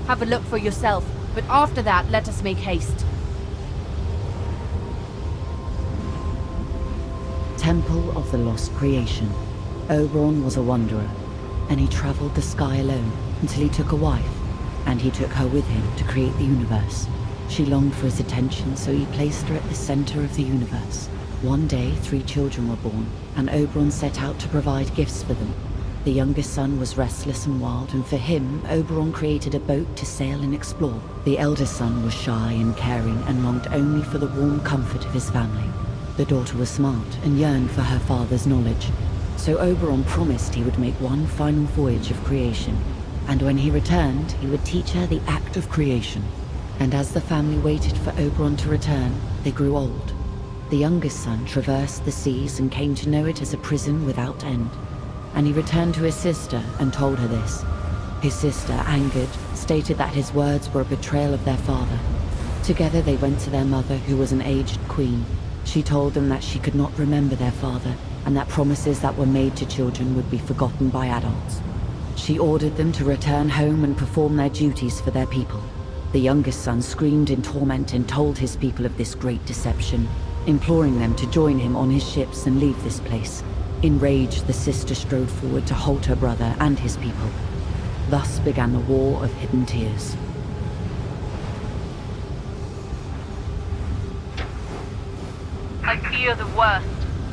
Have a look for yourself, but after that, let us make haste. Temple of the Lost Creation. Oberon was a wanderer, and he traveled the sky alone until he took a wife, and he took her with him to create the universe. She longed for his attention, so he placed her at the center of the universe. One day, 3 children were born, and Oberon set out to provide gifts for them. The youngest son was restless and wild, and for him, Oberon created a boat to sail and explore. The eldest son was shy and caring and longed only for the warm comfort of his family. The daughter was smart and yearned for her father's knowledge. So Oberon promised he would make one final voyage of creation, and when he returned, he would teach her the act of creation. And as the family waited for Oberon to return, they grew old. The youngest son traversed the seas and came to know it as a prison without end. And he returned to his sister and told her this. His sister, angered, stated that his words were a betrayal of their father. Together they went to their mother, who was an aged queen. She told them that she could not remember their father, and that promises that were made to children would be forgotten by adults. She ordered them to return home and perform their duties for their people. The youngest son screamed in torment and told his people of this great deception, imploring them to join him on his ships and leave this place. Enraged, the sister strode forward to halt her brother and his people. Thus began the War of Hidden Tears. I fear the worst.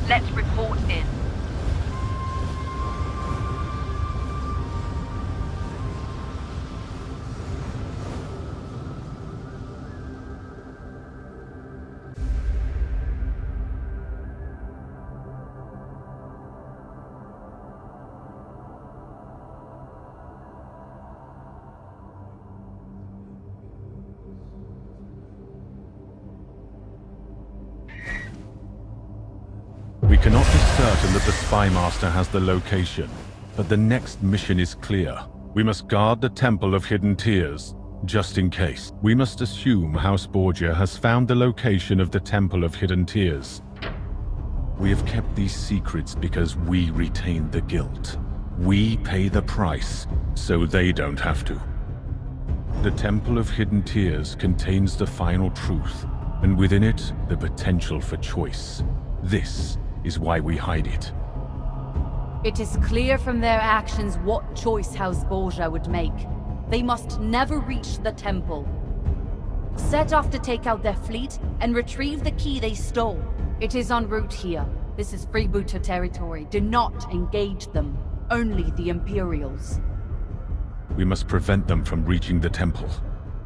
Let's report in. We cannot be certain that the Spy Master has the location, but the next mission is clear. We must guard the Temple of Hidden Tears, just in case. We must assume House Borgia has found the location of the Temple of Hidden Tears. We have kept these secrets because we retain the guilt. We pay the price, so they don't have to. The Temple of Hidden Tears contains the final truth, and within it, the potential for choice. This is why we hide it. It is clear from their actions what choice House Borgia would make. They must never reach the temple. Set off to take out their fleet and retrieve the key they stole. It is en route here. This is freebooter territory. Do not engage them. Only the Imperials. We must prevent them from reaching the temple.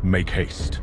Make haste.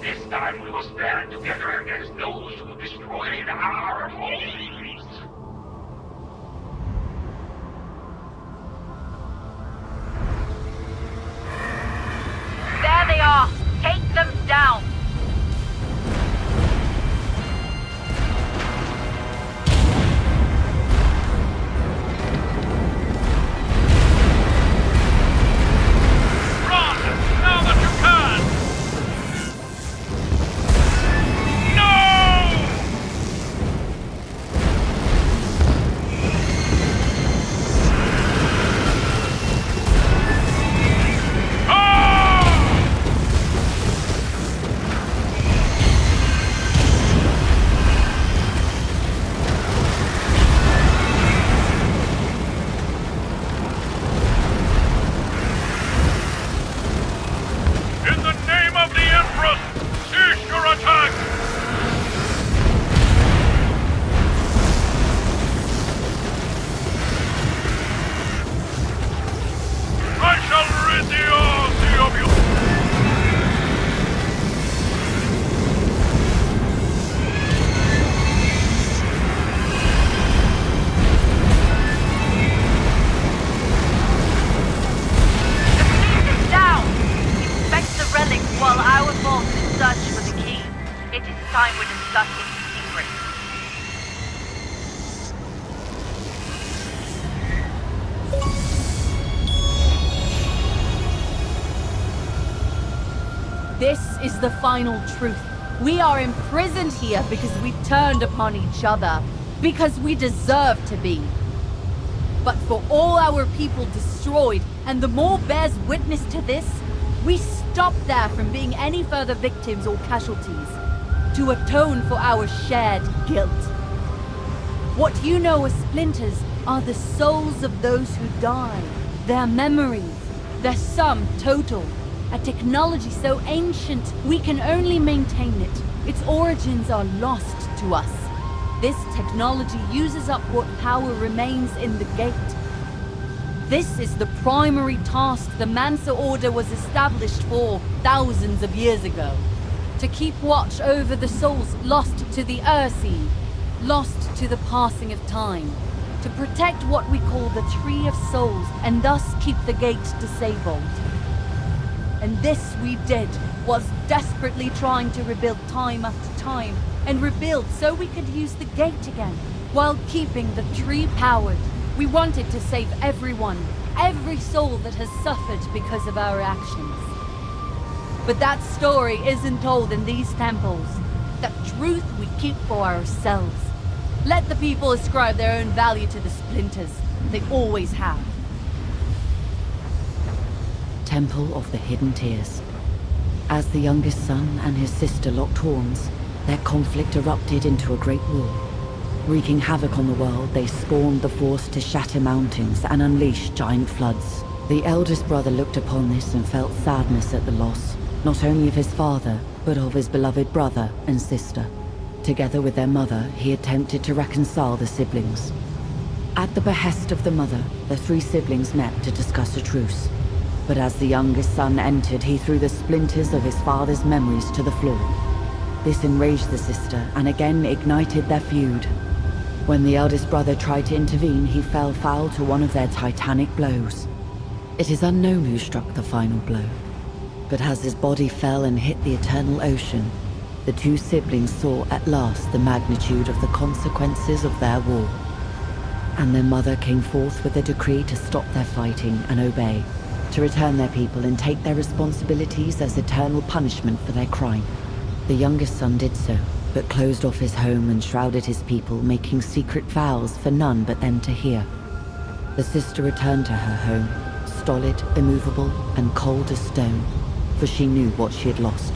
This time we will stand together against those who destroyed our homes. There they are! Take them down! While our forces search for the key, it is time we discuss its secret. This is the final truth. We are imprisoned here because we turned upon each other, because we deserve to be. But for all our people destroyed, and the more bears witness to this, we stop there from being any further victims or casualties, to atone for our shared guilt. What you know as splinters are the souls of those who died, their memories, their sum total, a technology so ancient we can only maintain it. Its origins are lost to us. This technology uses up what power remains in the gate. This is the primary task the Mansa Order was established for thousands of years ago. To keep watch over the souls lost to the Ursi, lost to the passing of time. To protect what we call the Tree of Souls, and thus keep the gate disabled. And this we did, was desperately trying to rebuild time after time, and rebuild so we could use the gate again, while keeping the tree powered. We wanted to save everyone, every soul that has suffered because of our actions. But that story isn't told in these temples. That truth we keep for ourselves. Let the people ascribe their own value to the splinters. They always have. Temple of the Hidden Tears. As the youngest son and his sister locked horns, their conflict erupted into a great war. Wreaking havoc on the world, they spawned the force to shatter mountains and unleash giant floods. The eldest brother looked upon this and felt sadness at the loss, not only of his father, but of his beloved brother and sister. Together with their mother, he attempted to reconcile the siblings. At the behest of the mother, the three siblings met to discuss a truce. But as the youngest son entered, he threw the splinters of his father's memories to the floor. This enraged the sister and again ignited their feud. When the eldest brother tried to intervene, he fell foul to one of their titanic blows. It is unknown who struck the final blow, but as his body fell and hit the eternal ocean, the two siblings saw at last the magnitude of the consequences of their war. And their mother came forth with a decree to stop their fighting and obey, to return their people and take their responsibilities as eternal punishment for their crime. The youngest son did so, but closed off his home and shrouded his people, making secret vows for none but them to hear. The sister returned to her home, stolid, immovable, and cold as stone, for she knew what she had lost.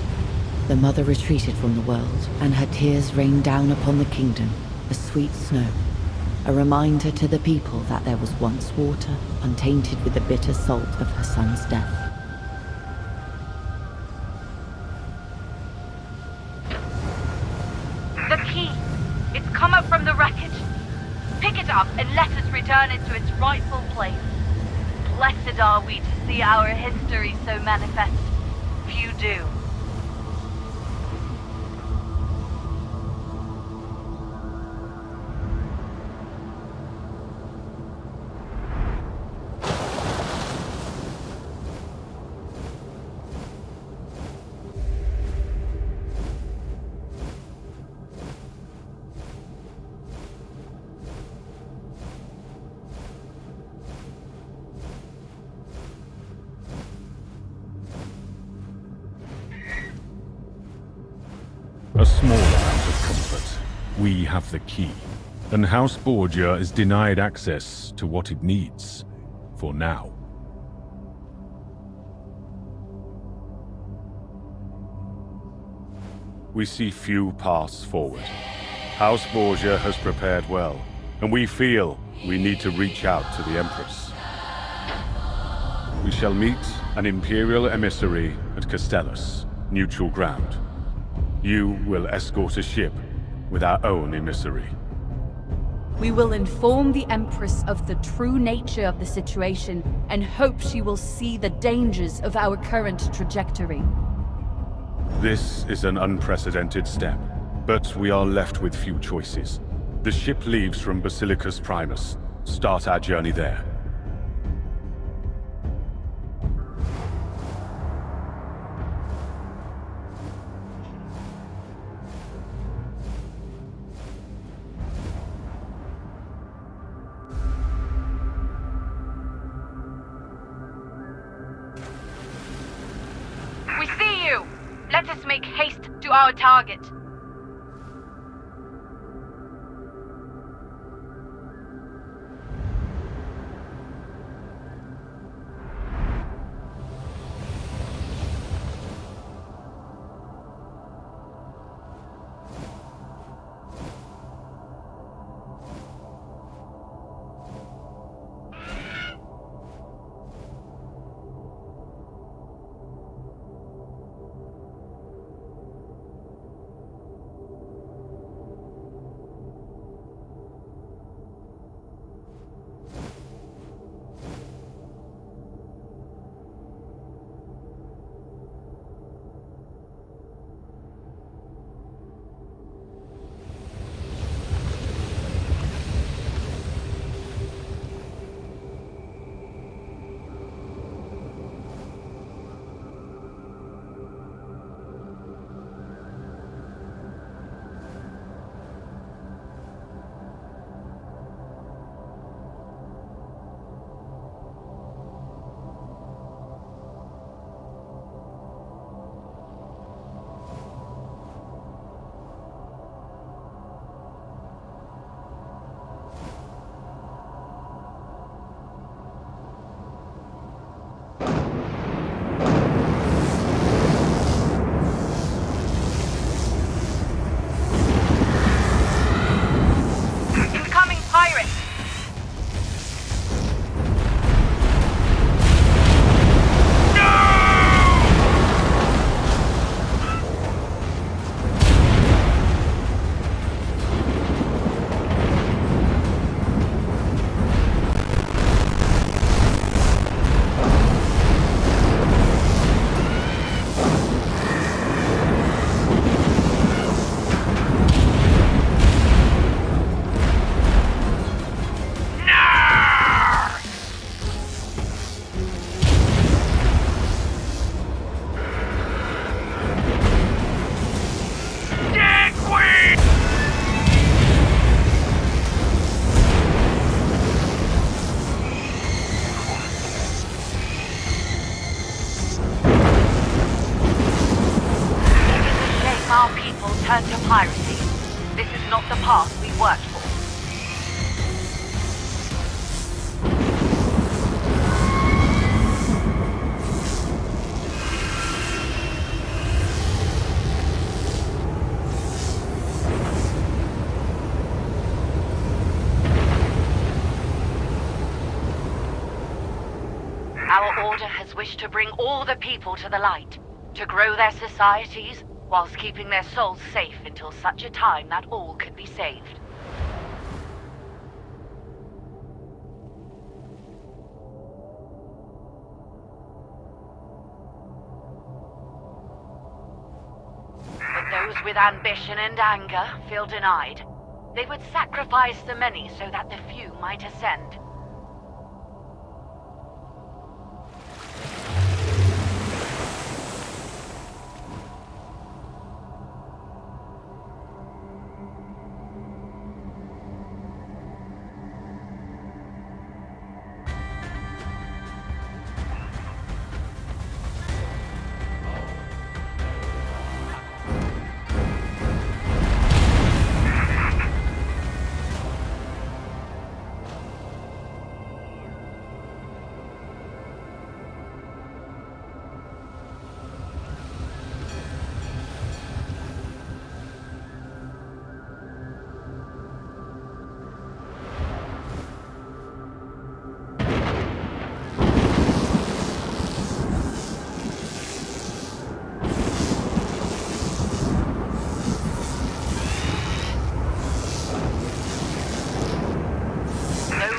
The mother retreated from the world, and her tears rained down upon the kingdom, as sweet snow, a reminder to the people that there was once water, untainted with the bitter salt of her son's death. The key! It's come up from the wreckage. Pick it up and let us return it to its rightful place. Blessed are we to see our history so manifest. Few do. A small amount of comfort. We have the key, and House Borgia is denied access to what it needs, for now. We see few paths forward. House Borgia has prepared well, and we feel we need to reach out to the Empress. We shall meet an Imperial emissary at Castellus, neutral ground. You will escort a ship with our own emissary. We will inform the Empress of the true nature of the situation and hope she will see the dangers of our current trajectory. This is an unprecedented step, but we are left with few choices. The ship leaves from Basilicus Primus. Start our journey there. We see you! Let us make haste to our target. return to piracy. This is not the path we worked for. Our order has wished to bring all the people to the light, to grow their societies, whilst keeping their souls safe until such a time that all could be saved. But those with ambition and anger feel denied. They would sacrifice the many so that the few might ascend.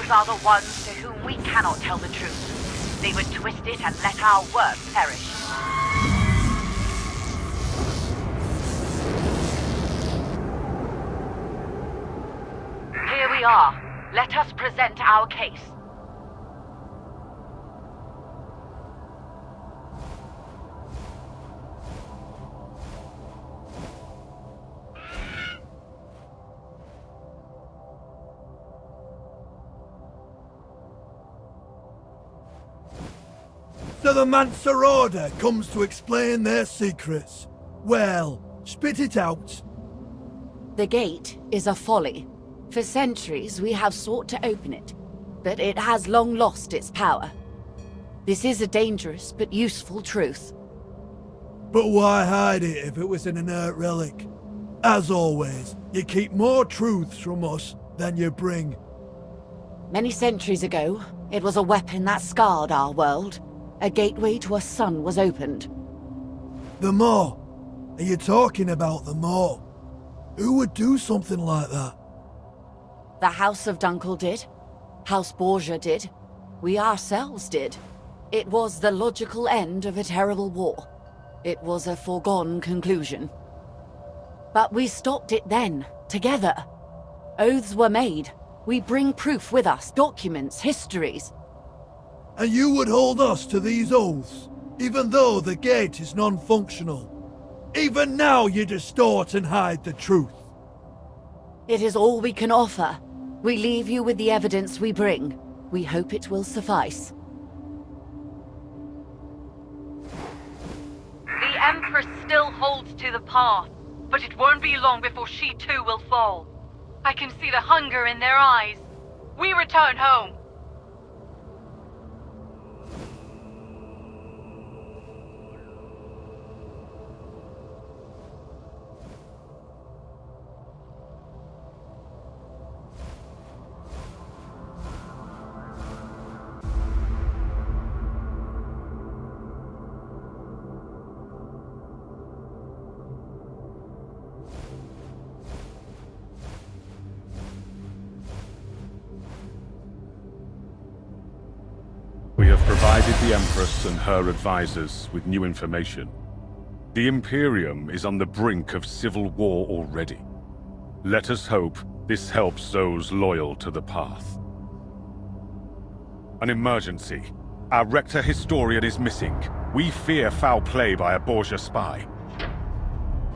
Are the ones to whom we cannot tell the truth. They would twist it and let our work perish. Here we are. Let us present our case. So the Mansa Order comes to explain their secrets. Well, spit it out. The gate is a folly. For centuries we have sought to open it, but it has long lost its power. This is a dangerous but useful truth. But why hide it if it was an inert relic? As always, you keep more truths from us than you bring. Many centuries ago, it was a weapon that scarred our world. A gateway to a sun was opened. The Maw? Are you talking about the Maw? Who would do something like that? The House of Dunkel did. House Borgia did. We ourselves did. It was the logical end of a terrible war. It was a foregone conclusion. But we stopped it then, together. Oaths were made. We bring proof with us, documents, histories. And you would hold us to these oaths, even though the gate is non-functional. Even now you distort and hide the truth. It is all we can offer. We leave you with the evidence we bring. We hope it will suffice. The Empress still holds to the path, but it won't be long before she too will fall. I can see the hunger in their eyes. We return home. We have provided the Empress and her advisors with new information. The Imperium is on the brink of civil war already. Let us hope this helps those loyal to the path. An emergency. Our Rector Historian is missing. We fear foul play by a Borgia spy.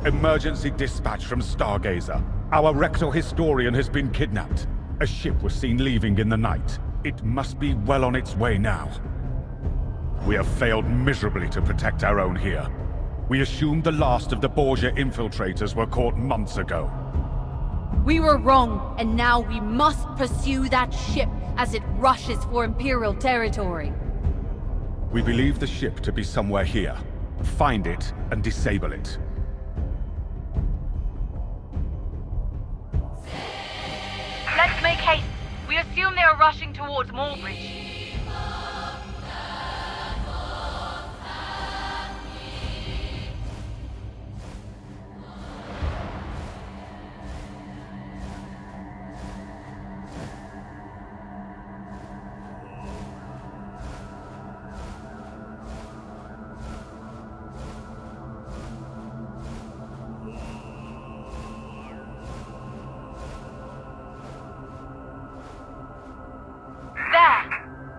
Emergency dispatch from Stargazer. Our Rector Historian has been kidnapped. A ship was seen leaving in the night. It must be well on its way now. We have failed miserably to protect our own here. We assumed the last of the Borgia infiltrators were caught months ago. We were wrong, and now we must pursue that ship as it rushes for Imperial territory. We believe the ship to be somewhere here. Find it and disable it. Let's make haste. We assume they are rushing towards Moorbridge.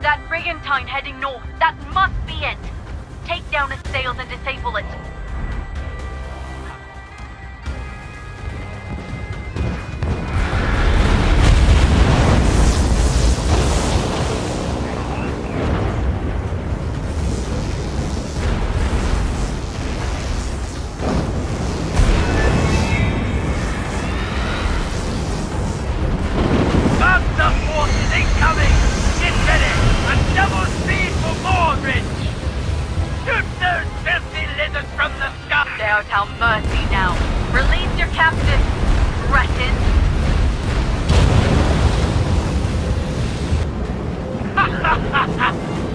That brigantine heading north. That must be it. Take down its sails and disable it. There's our mercy now. Release your captive, Breton.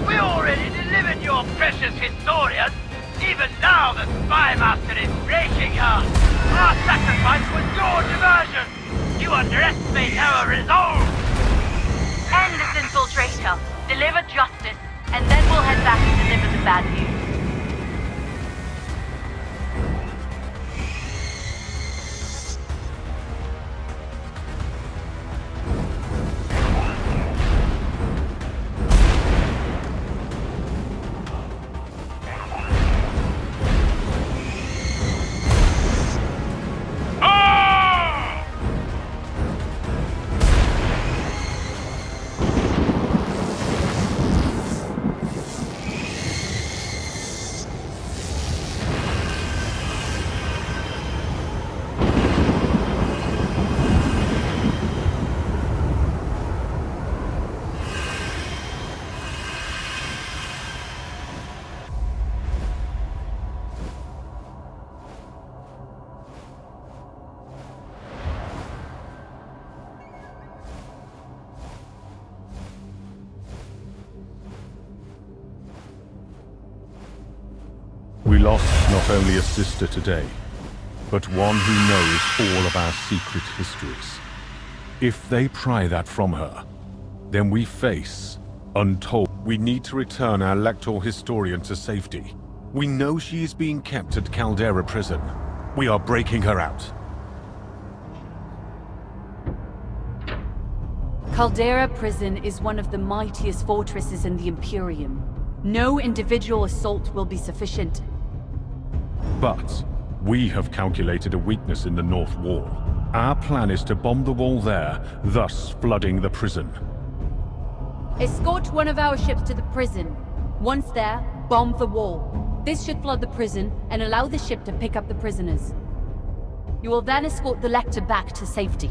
We already delivered your precious historian. Even now the spy master is breaking her. Our sacrifice was your diversion. You underestimate our resolve. End this infiltrator. Deliver justice, and then we'll head back and deliver the bad news. We lost not only a sister today, but one who knows all of our secret histories. If they pry that from her, then we face untold. We need to return our Lector historian to safety. We know she is being kept at Caldera prison. We are breaking her out. Caldera prison is one of the mightiest fortresses in the Imperium. No individual assault will be sufficient. But we have calculated a weakness in the North Wall. Our plan is to bomb the wall there, thus flooding the prison. Escort one of our ships to the prison. Once there, bomb the wall. This should flood the prison and allow the ship to pick up the prisoners. You will then escort the Lector back to safety.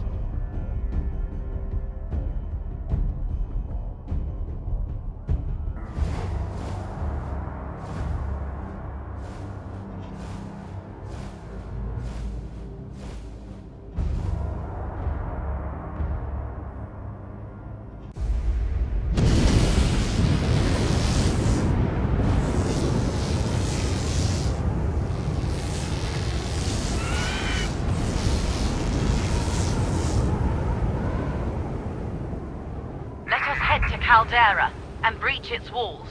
Caldera and breach its walls.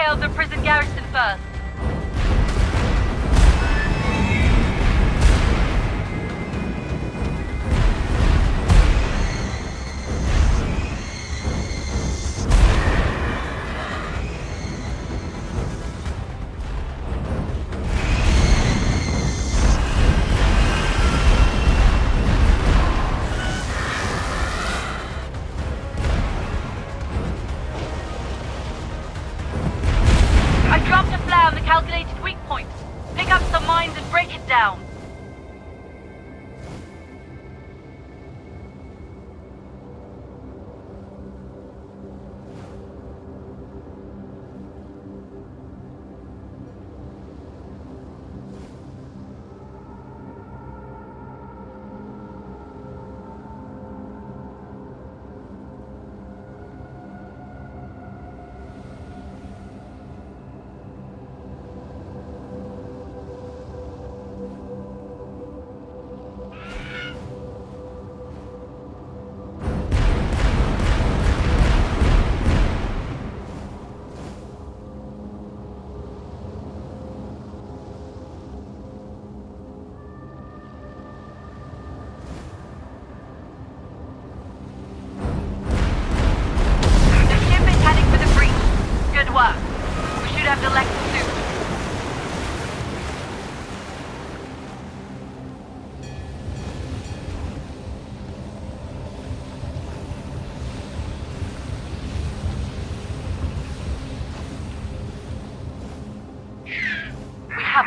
care of the prison garrison first. Calculated weak points. Pick up some mines and break it down.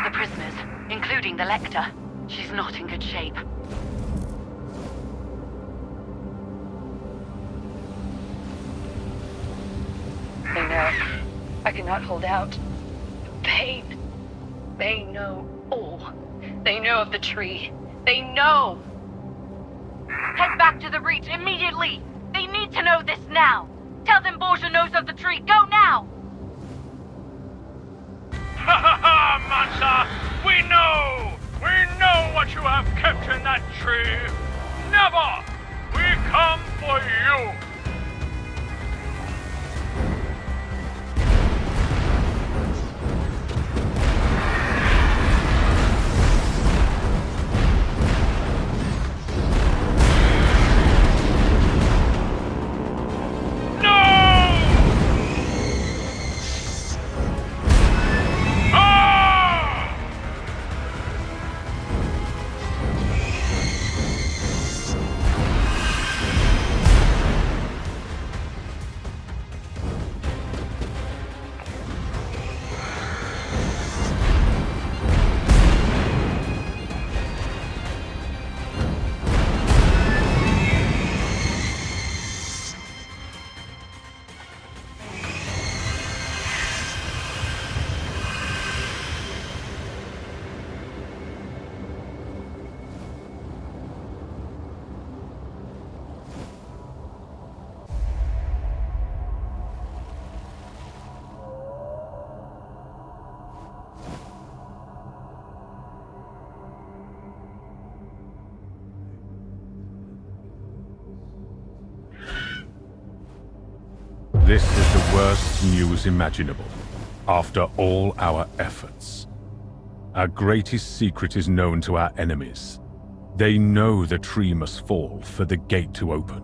The prisoners, including the Lecter. She's not in good shape. They know. I cannot hold out. The pain. They know all. They know of the tree. They know! Head back to the Reach immediately! They need to know this now! Tell them Borgia knows of the tree! Go now! Ha ha ha, Mansa! We know! We know what you have kept in that tree! Never! We come for you! This is the worst news imaginable, after all our efforts. Our greatest secret is known to our enemies. They know the tree must fall for the gate to open.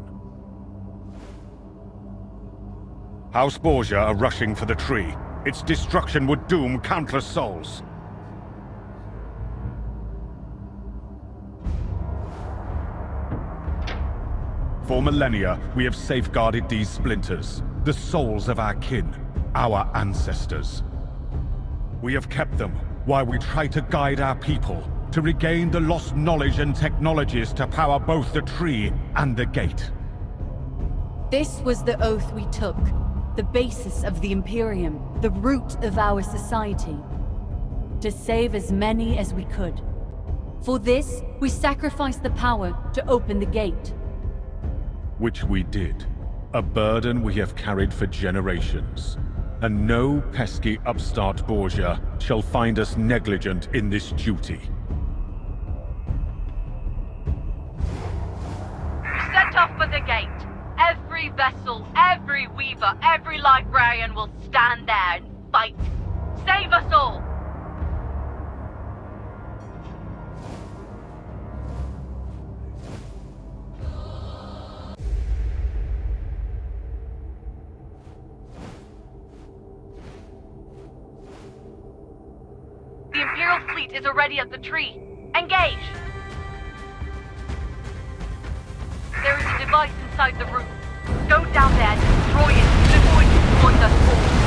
House Borgia are rushing for the tree. Its destruction would doom countless souls. For millennia, we have safeguarded these splinters, the souls of our kin, our ancestors. We have kept them while we try to guide our people to regain the lost knowledge and technologies to power both the tree and the gate. This was the oath we took, the basis of the Imperium, the root of our society. To save as many as we could. For this, we sacrificed the power to open the gate. Which we did. A burden we have carried for generations. And no pesky upstart Borgia shall find us negligent in this duty. Set off for the gate. Every vessel, every weaver, every librarian will stand there and fight. Save us all! The Imperial fleet is already at the tree. Engage! There is a device inside the room. Go down there and destroy it before it destroys us all.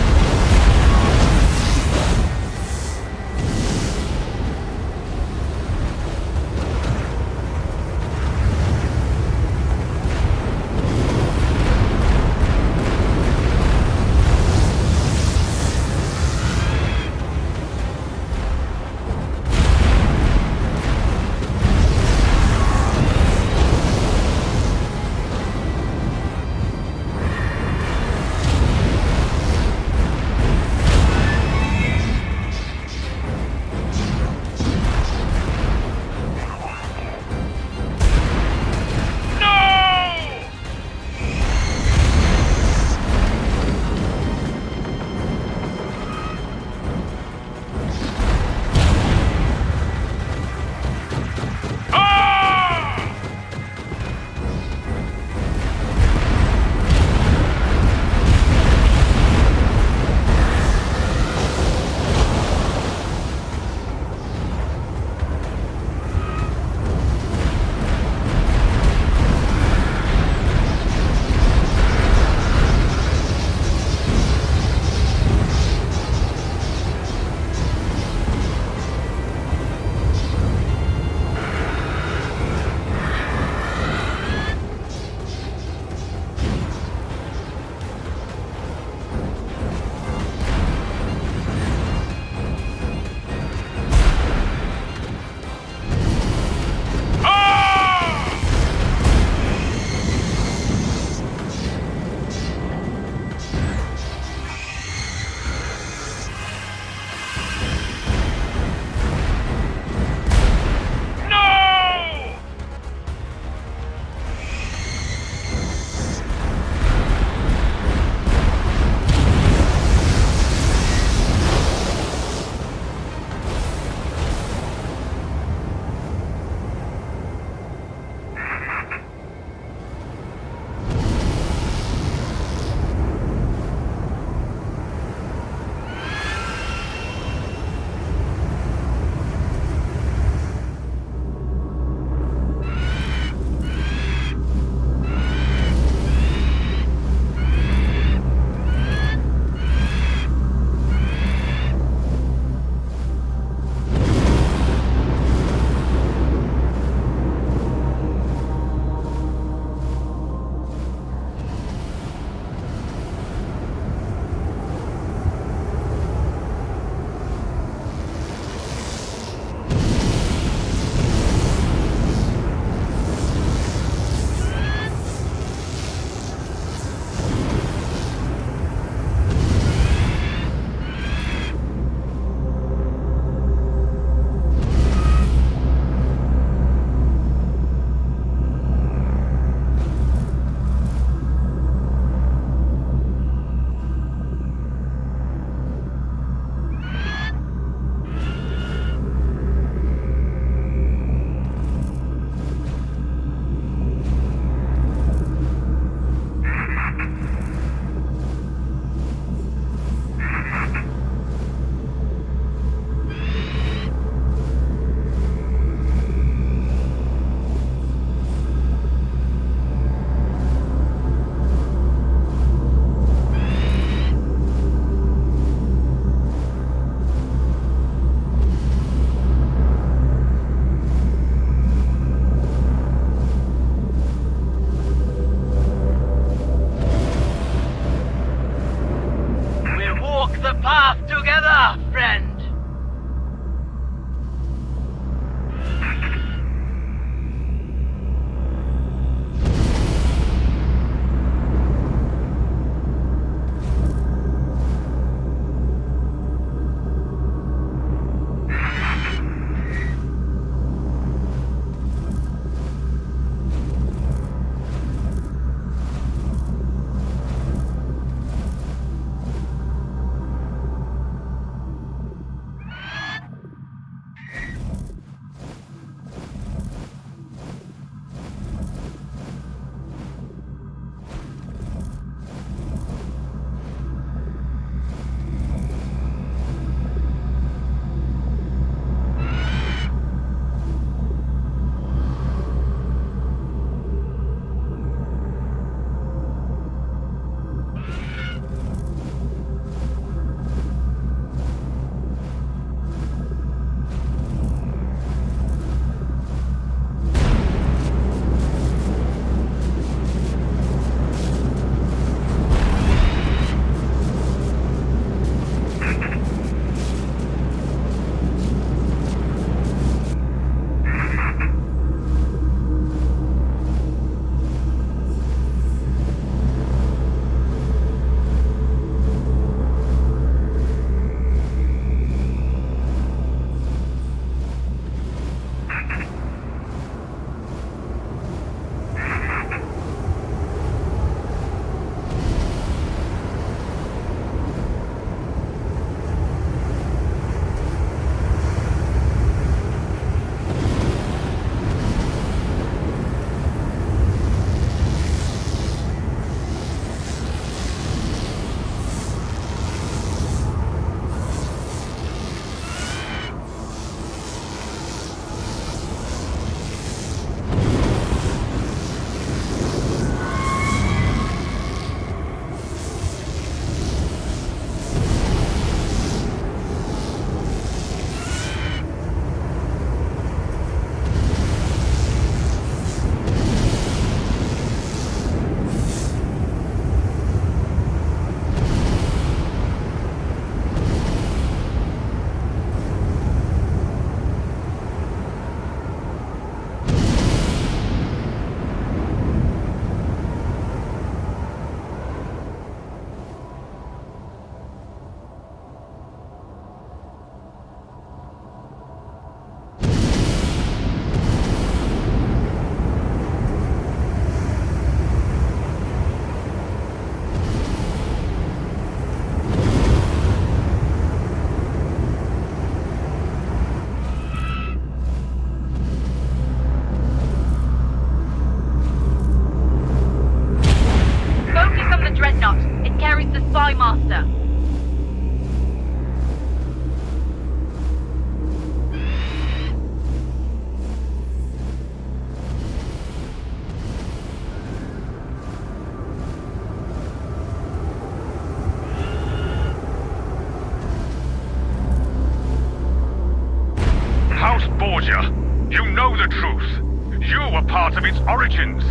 Borgia. You know the truth. You were part of its origins.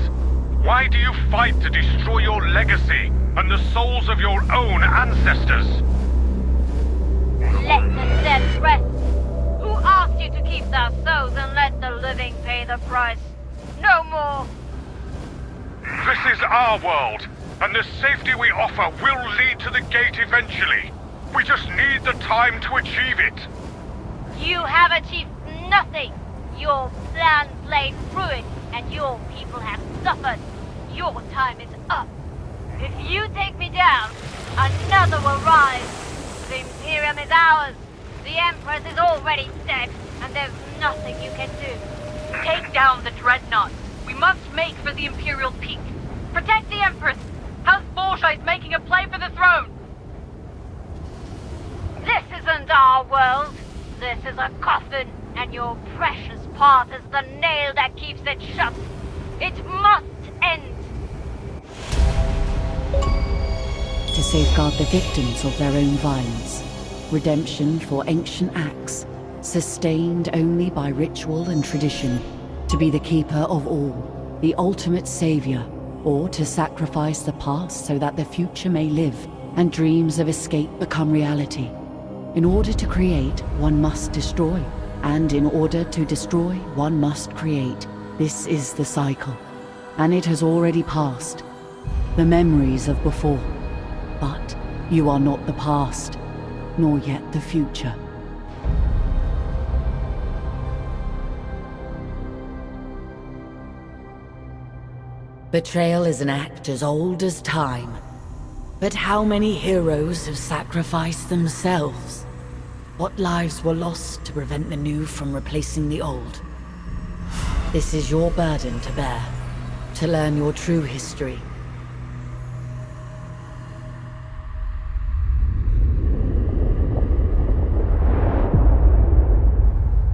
Why do you fight to destroy your legacy and the souls of your own ancestors? Let the dead rest. Who asked you to keep their souls and let the living pay the price? No more. This is our world, and the safety we offer will lead to the gate eventually. We just need the time to achieve it. You have achieved nothing. Your plans lay in ruin, and your people have suffered. Your time is up. If you take me down, another will rise. The Imperium is ours. The Empress is already dead, and there's nothing you can do. Take down the Dreadnought. We must make for the Imperial Peak. Protect the Empress. House Borgia is making a play for the throne. This isn't our world. This is a coffin, and your precious part is the nail that keeps it shut. It must end. To safeguard the victims of their own violence. Redemption for ancient acts, sustained only by ritual and tradition. To be the keeper of all, the ultimate savior, or to sacrifice the past so that the future may live, and dreams of escape become reality. In order to create, one must destroy. And in order to destroy, one must create. This is the cycle. And it has already passed. The memories of before. But you are not the past, nor yet the future. Betrayal is an act as old as time. But how many heroes have sacrificed themselves? What lives were lost to prevent the new from replacing the old? This is your burden to bear, to learn your true history.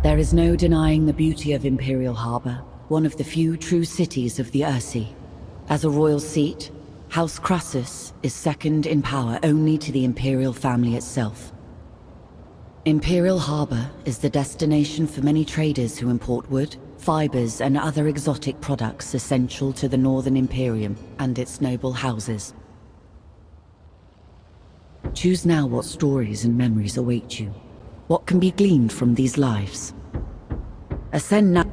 There is no denying the beauty of Imperial Harbor, one of the few true cities of the Ursi. As a royal seat, House Crassus is second in power only to the Imperial family itself. Imperial Harbor is the destination for many traders who import wood, fibers, and other exotic products essential to the Northern Imperium and its noble houses. Choose now what stories and memories await you. What can be gleaned from these lives? Ascend now.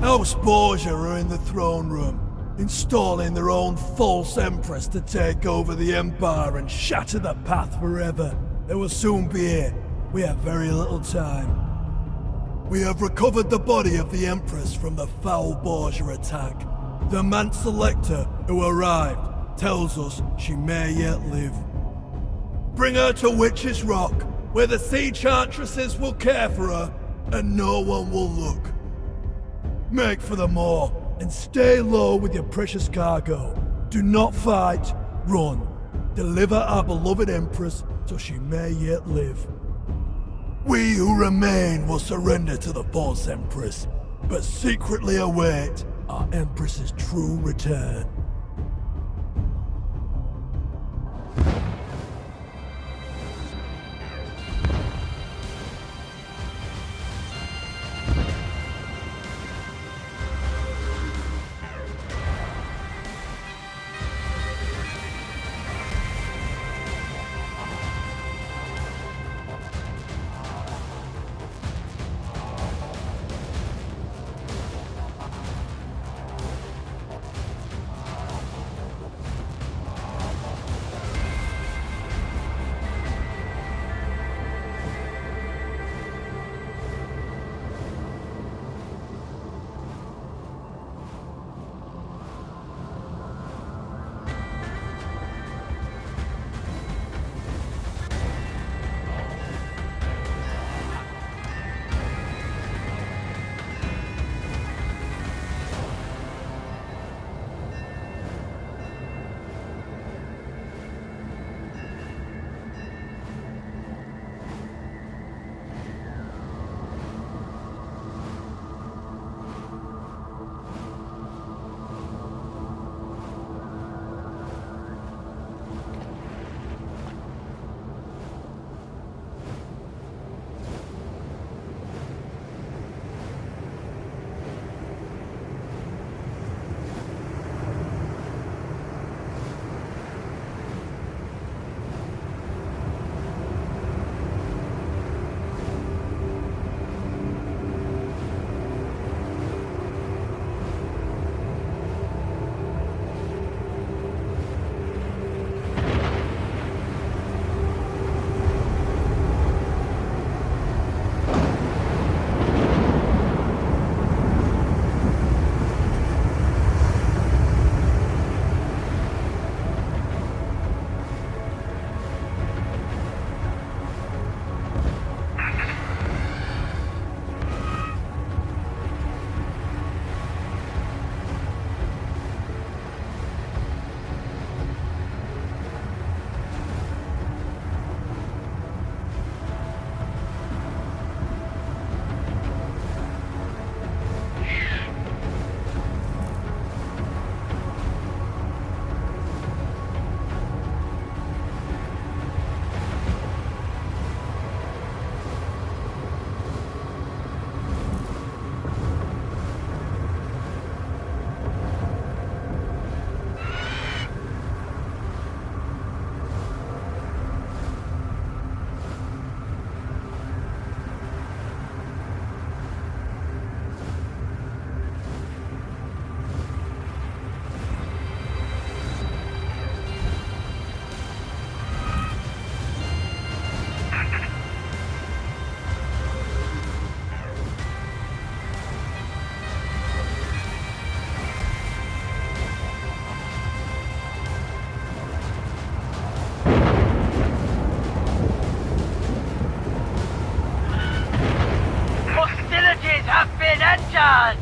House Borgia are in the throne room, installing their own false empress to take over the Empire and shatter the path forever. They will soon be here. We have very little time. We have recovered the body of the Empress from the foul Borgia attack. The Mansa Lector who arrived tells us she may yet live. Bring her to Witch's Rock, where the Sea Chantresses will care for her, and no one will look. Make for the moor, and stay low with your precious cargo. Do not fight, run. Deliver our beloved Empress, so she may yet live. We who remain will surrender to the false Empress, but secretly await our Empress's true return. Charges have been entered!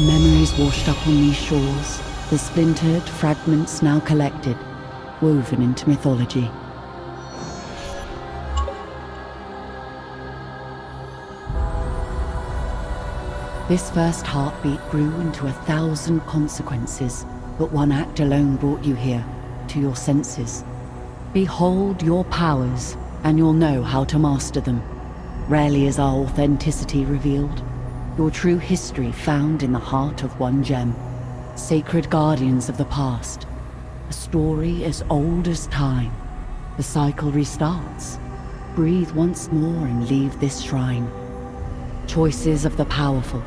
Memories washed up on these shores, the splintered fragments now collected, woven into mythology. This first heartbeat grew into 1,000 consequences, but one act alone brought you here, to your senses. Behold your powers, and you'll know how to master them. Rarely is our authenticity revealed. Your true history found in the heart of one gem. Sacred guardians of the past. A story as old as time. The cycle restarts. Breathe once more and leave this shrine. Choices of the powerful.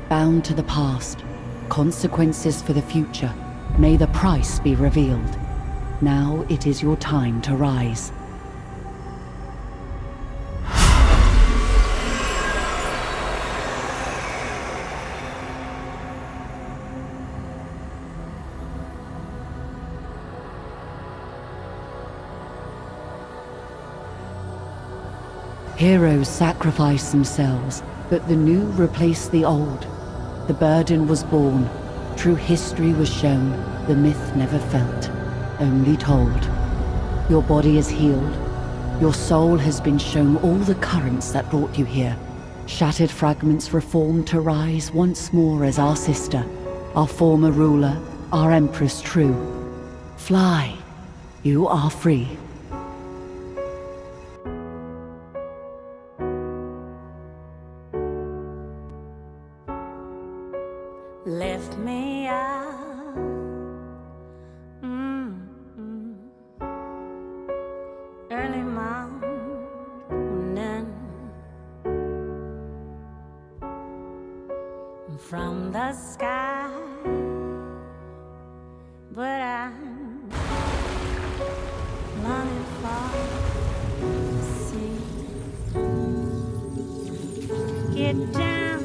Bound to the past. Consequences for the future. May the price be revealed. Now it is your time to rise. Heroes sacrificed themselves, but the new replaced the old. The burden was born, true history was shown, the myth never felt, only told. Your body is healed, your soul has been shown all the currents that brought you here. Shattered fragments reformed to rise once more as our sister, our former ruler, our empress true. Fly, you are free. Lift me up, early morning, from the sky, but I'm longing for the sea. Get down,